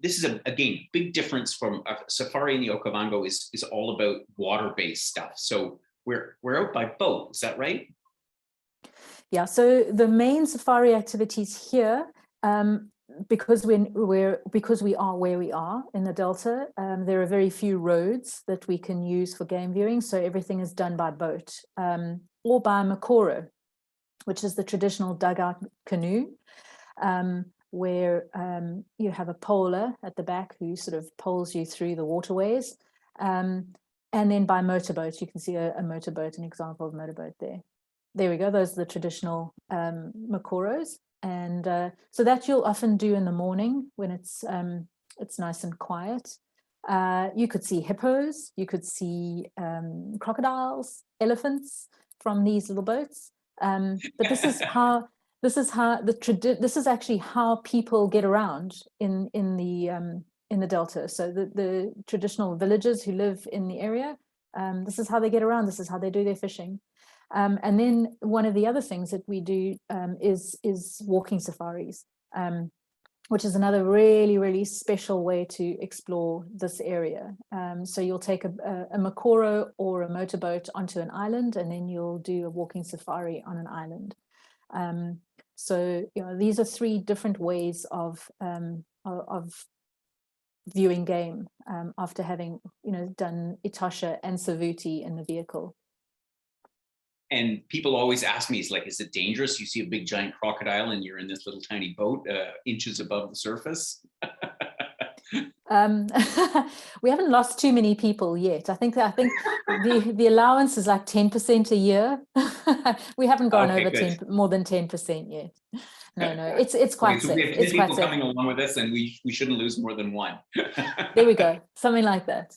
this is again, big difference from a safari in the Okavango is all about water-based stuff. So we're out by boat, is that right? Yeah, so the main safari activities here, because we are where we are in the Delta, there are very few roads that we can use for game viewing. So everything is done by boat or by makoro, which is the traditional dugout canoe. Where you have a poler at the back who sort of poles you through the waterways. And then by motorboat, you can see a motorboat, an example of motorboat there. There we go, those are the traditional makoros. And so that you'll often do in the morning when it's nice and quiet. You could see hippos, you could see crocodiles, elephants from these little boats. But this is how this is actually how people get around in the Delta. So the traditional villagers who live in the area, this is how they get around. This is how they do their fishing. And then one of the other things that we do is walking safaris, which is another really, really special way to explore this area. So you'll take a makoro or a motorboat onto an island, and then you'll do a walking safari on an island. So these are 3 different ways of viewing game after having done Etosha and Savuti in the vehicle. And people always ask me, is it dangerous? You see a big giant crocodile and you're in this little tiny boat inches above the surface? We haven't lost too many people yet. I think the allowance is like 10% a year. We haven't gone over more than 10% yet. No, it's quite safe. So we have 10 people coming along with us, and we shouldn't lose more than 1. There we go, something like that.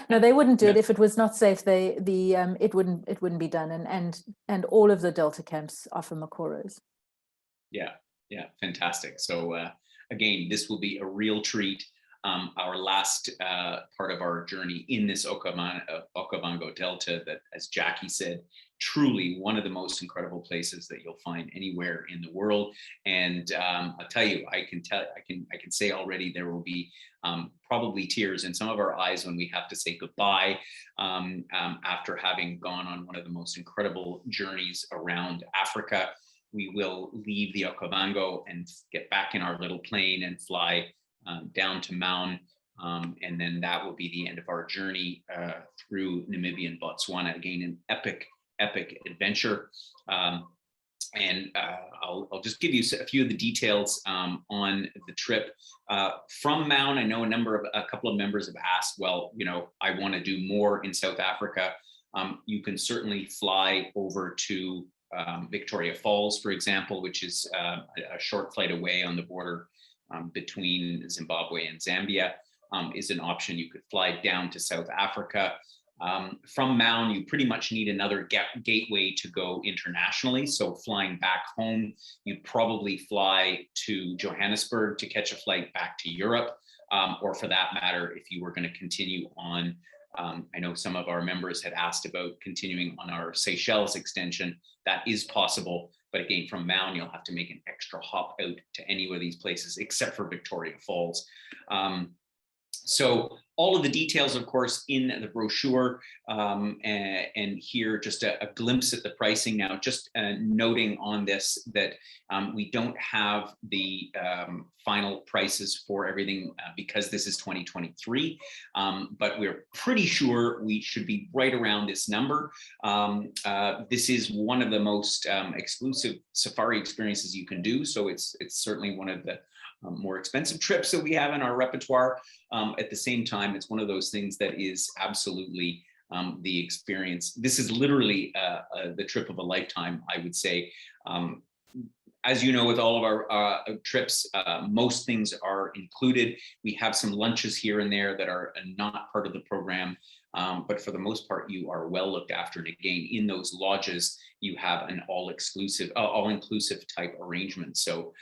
No, they wouldn't do it if it was not safe. It wouldn't be done. And all of the Delta camps offer makoros. Yeah, fantastic. So again, this will be a real treat. Our last part of our journey in this Okavango Delta, that, as Jackie said, truly one of the most incredible places that you'll find anywhere in the world. And I'll tell you, I can say already there will be probably tears in some of our eyes when we have to say goodbye after having gone on one of the most incredible journeys around Africa. We will leave the Okavango and get back in our little plane and fly down to Maun, and then that will be the end of our journey through Namibia and Botswana. Again, an epic adventure. And I'll just give you a few of the details on the trip. From Maun, I know a couple of members have asked, well, I want to do more in South Africa. You can certainly fly over to Victoria Falls, for example, which is a short flight away on the border between Zimbabwe and Zambia, is an option. You could fly down to South Africa. From Maun, you pretty much need another gateway to go internationally. So flying back home, you'd probably fly to Johannesburg to catch a flight back to Europe, or for that matter, if you were going to continue on. I know some of our members had asked about continuing on our Seychelles extension. That is possible. But again, from Maun, you'll have to make an extra hop out to any of these places except for Victoria Falls. So all of the details, of course, in the brochure, and here just a glimpse at the pricing now, just noting on this that we don't have the final prices for everything because this is 2023, but we're pretty sure we should be right around this number. This is one of the most exclusive safari experiences you can do, so it's certainly one of the more expensive trips that we have in our repertoire. At the same time, it's one of those things that is absolutely the experience. This is literally the trip of a lifetime, I would say. As you know, with all of our trips, most things are included. We have some lunches here and there that are not part of the program, but for the most part, you are well looked after. And again, in those lodges, you have an all-inclusive type arrangement. So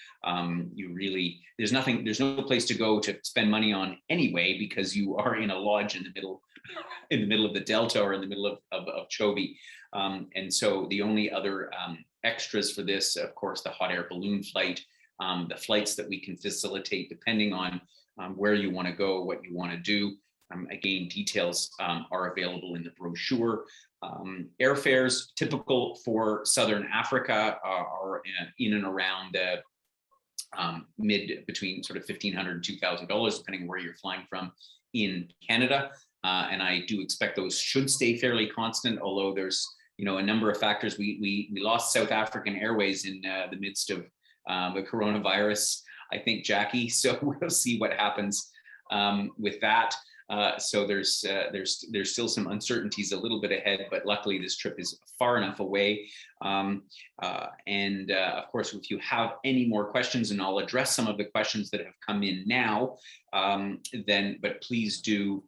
you really, there's no place to go to spend money on anyway, because you are in a lodge in the middle of the Delta or in the middle of Chobe. And so the only other extras for this, of course, the hot air balloon flight, the flights that we can facilitate depending on where you want to go, what you want to do. Again, details are available in the brochure. Airfares typical for Southern Africa are in and around between sort of $1,500 and $2,000, depending where you're flying from in Canada. And I do expect those should stay fairly constant, although there's a number of factors. We lost South African Airways in the midst of the coronavirus, I think, Jackie. So we'll see what happens with that. So there's still some uncertainties a little bit ahead, but luckily this trip is far enough away. And of course, if you have any more questions, and I'll address some of the questions that have come in now, but please do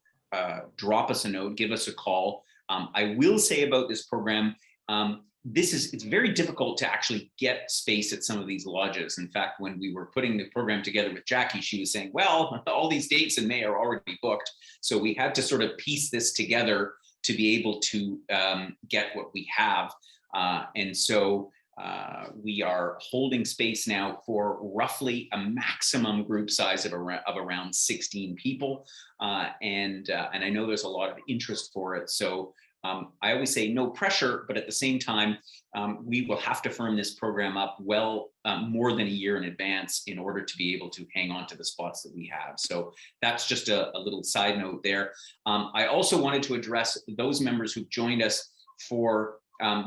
drop us a note, give us a call. I will say about this program, it's very difficult to actually get space at some of these lodges. In fact, when we were putting the program together with Jackie, she was saying, well, all these dates in May are already booked. So we had to sort of piece this together to be able to get what we have. And so we are holding space now for roughly a maximum group size of around 16 people. And I know there's a lot of interest for it. So I always say no pressure, but at the same time, we will have to firm this program up more than a year in advance in order to be able to hang on to the spots that we have. So that's just a little side note there. I also wanted to address those members who've joined us for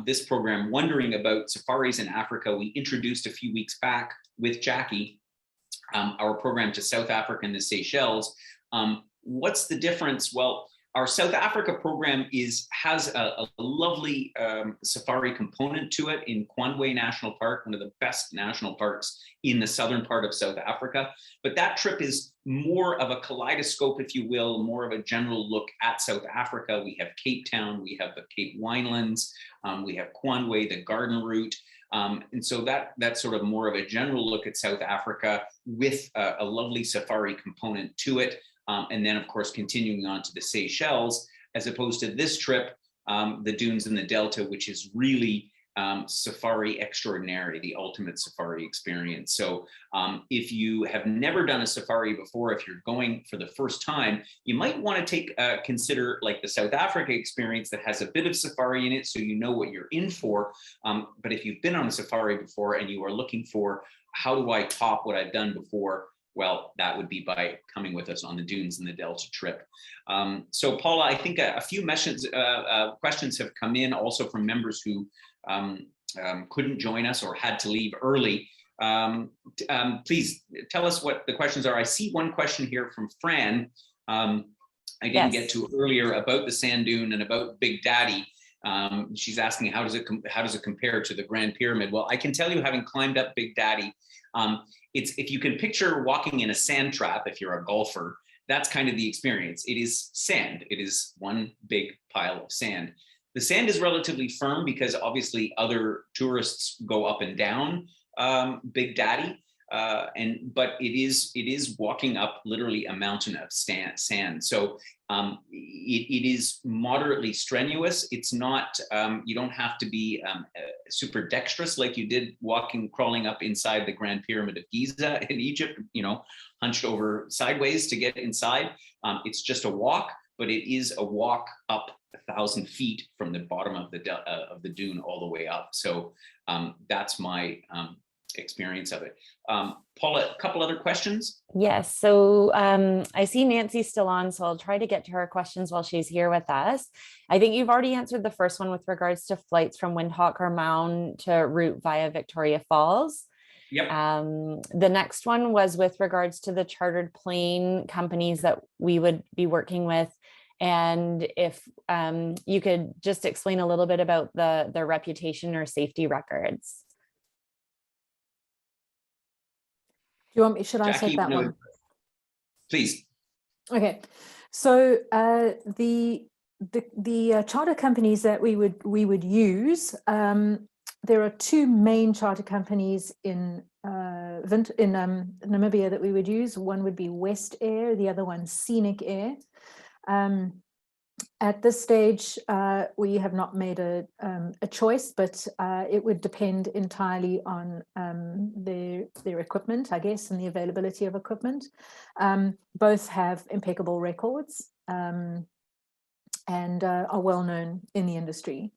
this program wondering about safaris in Africa. We introduced a few weeks back with Jackie our program to South Africa and the Seychelles. What's the difference? Well, our South Africa program has a lovely safari component to it in Kwandwe National Park, one of the best national parks in the southern part of South Africa. But that trip is more of a kaleidoscope, if you will, more of a general look at South Africa. We have Cape Town, we have the Cape Winelands, we have Kwandwe, the Garden Route. And so that's sort of more of a general look at South Africa with a lovely safari component to it. And then, of course, continuing on to the Seychelles, as opposed to this trip, the dunes in the Delta, which is really safari extraordinary, the ultimate safari experience. So if you have never done a safari before, if you're going for the first time, you might want to consider like the South Africa experience that has a bit of safari in it, so you know what you're in for. But if you've been on a safari before and you are looking for, how do I top what I've done before? Well, that would be by coming with us on the dunes and the Delta trip. So Paula, I think a few questions have come in also from members who couldn't join us or had to leave early. Please tell us what the questions are. I see one question here from Fran. I didn't get to earlier about the sand dune and about Big Daddy. She's asking how does it compare to the Grand Pyramid? Well, I can tell you, having climbed up Big Daddy, if you can picture walking in a sand trap, if you're a golfer, that's kind of the experience. It is sand. It is one big pile of sand. The sand is relatively firm because obviously other tourists go up and down Big Daddy. but it is walking up literally a mountain of sand. So it is moderately strenuous. It's not, you don't have to be super dexterous like you did crawling up inside the Grand Pyramid of Giza in Egypt, hunched over sideways to get inside. It's just a walk, but it is a walk up 1,000 feet from the bottom of the dune all the way up. So that's my experience of it. Paula, a couple other questions? Yes. So I see Nancy's still on, so I'll try to get to her questions while she's here with us. I think you've already answered the first one with regards to flights from Windhoek or Maun to route via Victoria Falls. Yep. The next one was with regards to the chartered plane companies that we would be working with. And if you could just explain a little bit about their reputation or safety records. Do you want me, should I Jackie, take that one? Please. Okay, so the charter companies that we would use, there are two main charter companies in Namibia that we would use. One would be West Air, the other one Scenic Air. At this stage, we have not made a choice, but it would depend entirely on their equipment, I guess, and the availability of equipment. Both have impeccable records and are well known in the industry.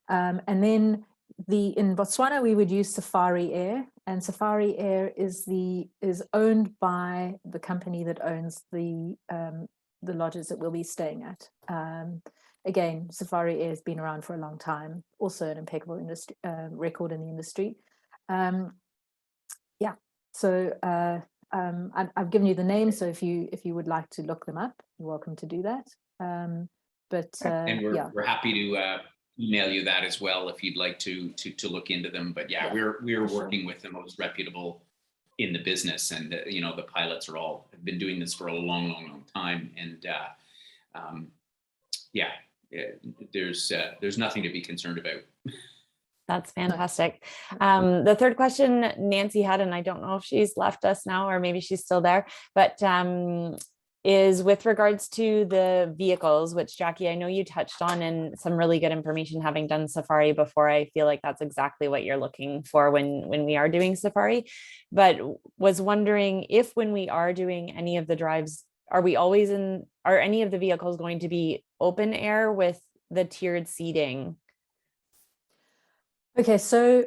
And then in Botswana, we would use Safari Air, and Safari Air is owned by the company that owns the lodges that we'll be staying at. Again, Safari Air has been around for a long time, also an impeccable industry record in the industry. Yeah, so I've given you the name, so if you would like to look them up, you're welcome to do that. And we're happy to email you that as well if you'd like to look into them. But yeah. we're working with the most reputable in the business, and the pilots have been doing this for a long time, and there's nothing to be concerned about. That's fantastic. The third question Nancy had, and I don't know if she's left us now or maybe she's still there, but is with regards to the vehicles, which Jackie, I know you touched on, and some really good information having done safari before. I feel like that's exactly what you're looking for when we are doing safari, but was wondering if when we are doing any of the drives, are any of the vehicles going to be open air with the tiered seating? Okay, so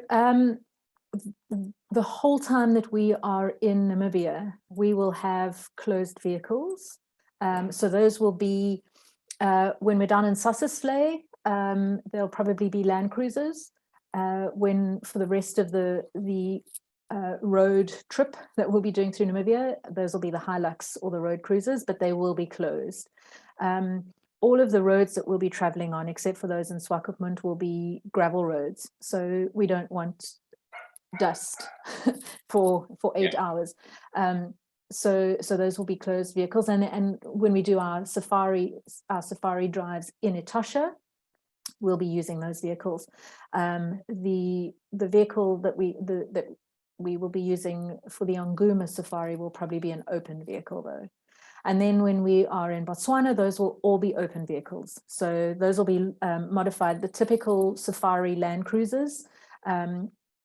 the whole time that we are in Namibia, we will have closed vehicles. So those will be, when we're down in Sossusvlei, there'll probably be Land Cruisers. When for the rest of the road trip that we'll be doing through Namibia, those will be the Hilux or the road cruisers, but they will be closed. All of the roads that we'll be traveling on, except for those in Swakopmund, will be gravel roads. So we don't want dust for 8 hours. So those will be closed vehicles. And when we do our safari drives in Etosha, we'll be using those vehicles. The vehicle that we will be using for the Onguma safari will probably be an open vehicle though. And then when we are in Botswana, those will all be open vehicles. So those will be modified, the typical safari Land Cruisers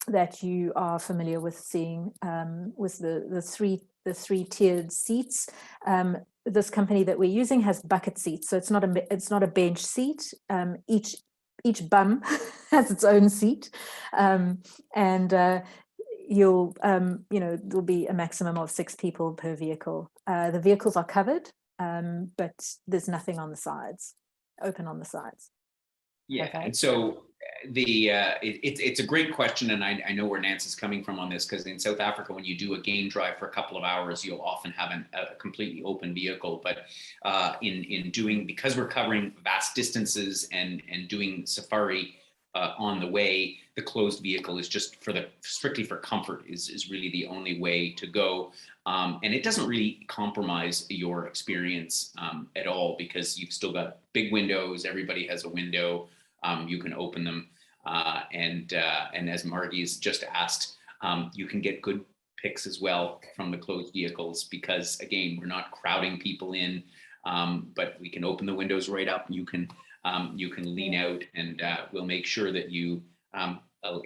that you are familiar with seeing, with the three tiered seats. This company that we're using has bucket seats, so it's not a bench seat. Each bum has its own seat, you'll there'll be a maximum of 6 people per vehicle. The vehicles are covered, but there's nothing on the sides, open on the sides. Yeah, okay. And so it's a great question, and I know where Nancy's coming from on this, because in South Africa, when you do a game drive for a couple of hours, you'll often have a completely open vehicle. But because we're covering vast distances and doing safari on the way, the closed vehicle is just strictly for comfort is really the only way to go. And it doesn't really compromise your experience at all, because you've still got big windows. Everybody has a window. You can open them. And as Margie's just asked, you can get good pics as well from the closed vehicles, because again, we're not crowding people in, but we can open the windows right up. You can lean out, and we'll make sure that you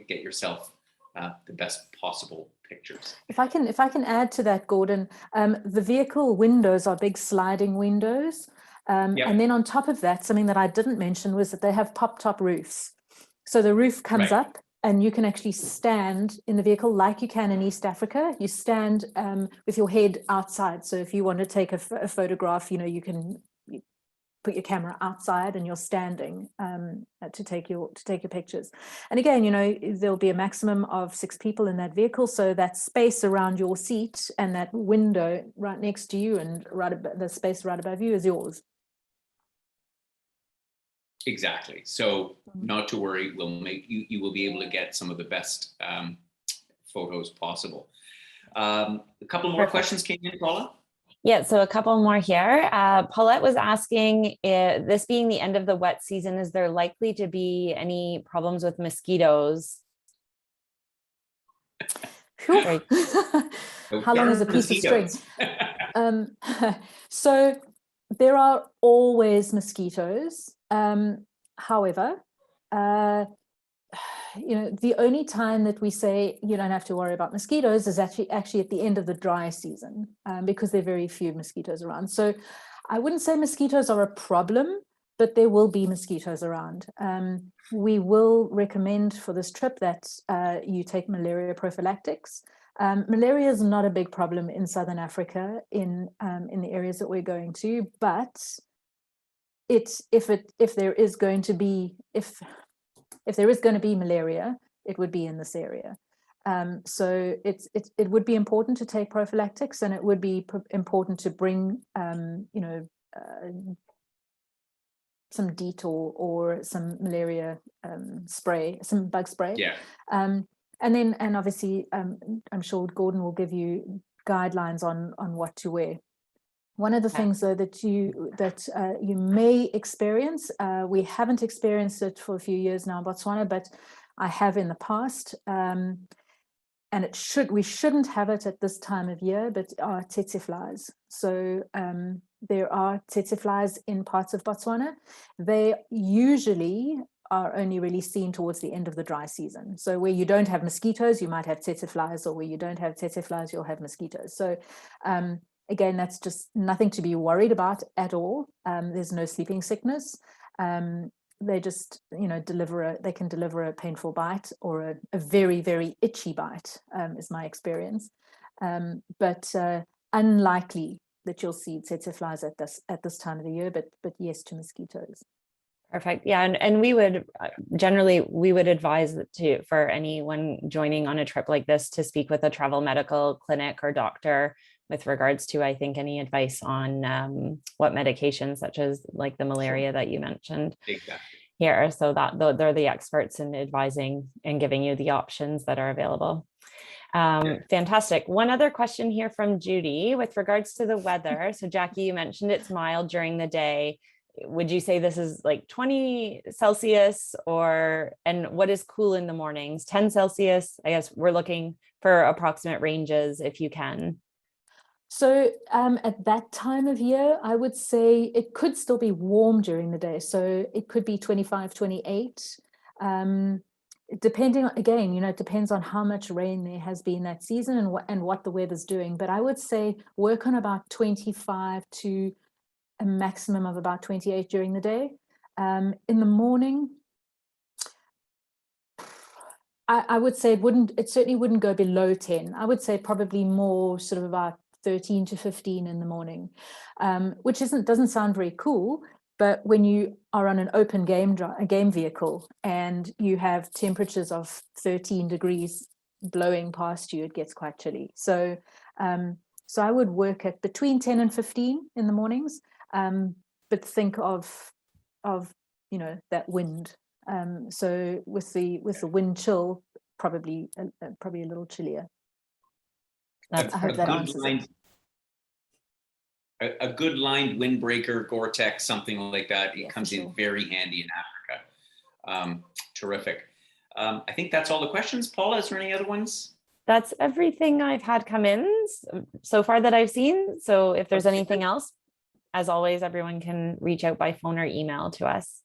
get yourself the best possible pictures. If I can add to that, Gordon, the vehicle windows are big sliding windows. And then on top of that, something that I didn't mention was that they have pop-top roofs. So the roof comes up and you can actually stand in the vehicle like you can in East Africa. You stand with your head outside. So if you want to take a photograph, you can put your camera outside and you're standing to take your pictures. And again, there'll be a maximum of 6 people in that vehicle. So that space around your seat and that window right next to you and the space right above you is yours. Exactly. So not to worry, we'll make you will be able to get some of the best photos possible. A couple more questions came in, Paula. Yeah, so a couple more here. Paulette was asking, this being the end of the wet season, is there likely to be any problems with mosquitoes? How long is a piece of string? So there are always mosquitoes. However, the only time that we say you don't have to worry about mosquitoes is actually at the end of the dry season, because there are very few mosquitoes around. So I wouldn't say mosquitoes are a problem, but there will be mosquitoes around. We will recommend for this trip that you take malaria prophylactics. Malaria is not a big problem in Southern Africa in the areas that we're going to, but if there is going to be malaria, it would be in this area. So it would be important to take prophylactics, and it would be important to bring some DEET or some malaria spray, some bug spray. Yeah. And obviously, I'm sure Gordon will give you guidelines on what to wear. One of the things, though, that you may experience, we haven't experienced it for a few years now in Botswana, but I have in the past, and we shouldn't have it at this time of year, but are Tetsy Flies. So there are Tetsy Flies in parts of Botswana. They usually are only really seen towards the end of the dry season. So where you don't have mosquitoes, you might have Tetsy Flies, or where you don't have Tetsy Flies, you'll have mosquitoes. So again, that's just nothing to be worried about at all. There's no sleeping sickness. They just, they can deliver a painful bite or a very, very itchy bite, is my experience. But unlikely that you'll see Tetsy Flies at this time of the year, but yes to mosquitoes. Perfect. Yeah, and we would generally advise for anyone joining on a trip like this to speak with a travel medical clinic or doctor with regards to, I think, any advice on what medications, such as like the malaria that you mentioned here, so that they're the experts in advising and giving you the options that are available. Fantastic. One other question here from Judy with regards to the weather. So Jackie, you mentioned it's mild during the day. Would you say this is like 20 Celsius and what is cool in the mornings? 10 Celsius? I guess we're looking for approximate ranges if you can. So at that time of year, I would say it could still be warm during the day. So it could be 25, 28. Depending on, again, it depends on how much rain there has been that season and what the weather's doing. But I would say work on about 25 to a maximum of about 28 during the day. In the morning, I would say it certainly wouldn't go below 10. I would say probably more sort of about 13 to 15 in the morning, which doesn't sound very cool. But when you are on an open game vehicle and you have temperatures of 13 degrees blowing past you, it gets quite chilly. So I would work at between 10 and 15 in the mornings, but think of that wind. So with the wind chill, probably a little chillier. I hope that answers it. A good lined windbreaker, Gore-Tex, something like that. It comes in very handy in Africa. Terrific. I think that's all the questions. Paula, is there any other ones? That's everything I've had come in so far that I've seen. So if there's anything else, as always, everyone can reach out by phone or email to us.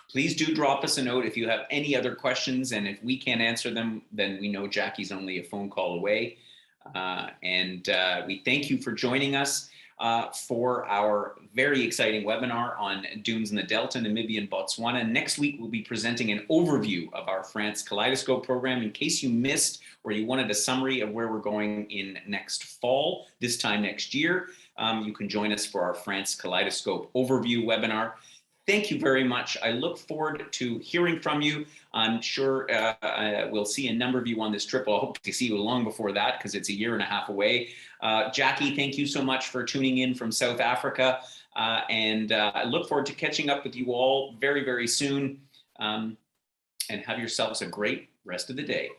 Please do drop us a note if you have any other questions, and if we can't answer them, then we know Jackie's only a phone call away. We thank you for joining us for our very exciting webinar on dunes in the Delta, Namibia, and Botswana. Next week, we'll be presenting an overview of our France Kaleidoscope program. In case you missed or you wanted a summary of where we're going in next fall, this time next year, you can join us for our France Kaleidoscope overview webinar. Thank you very much. I look forward to hearing from you. I'm sure we'll see a number of you on this trip. I'll hope to see you long before that because it's a year and a half away. Jackie, thank you so much for tuning in from South Africa. I look forward to catching up with you all very, very soon. And have yourselves a great rest of the day.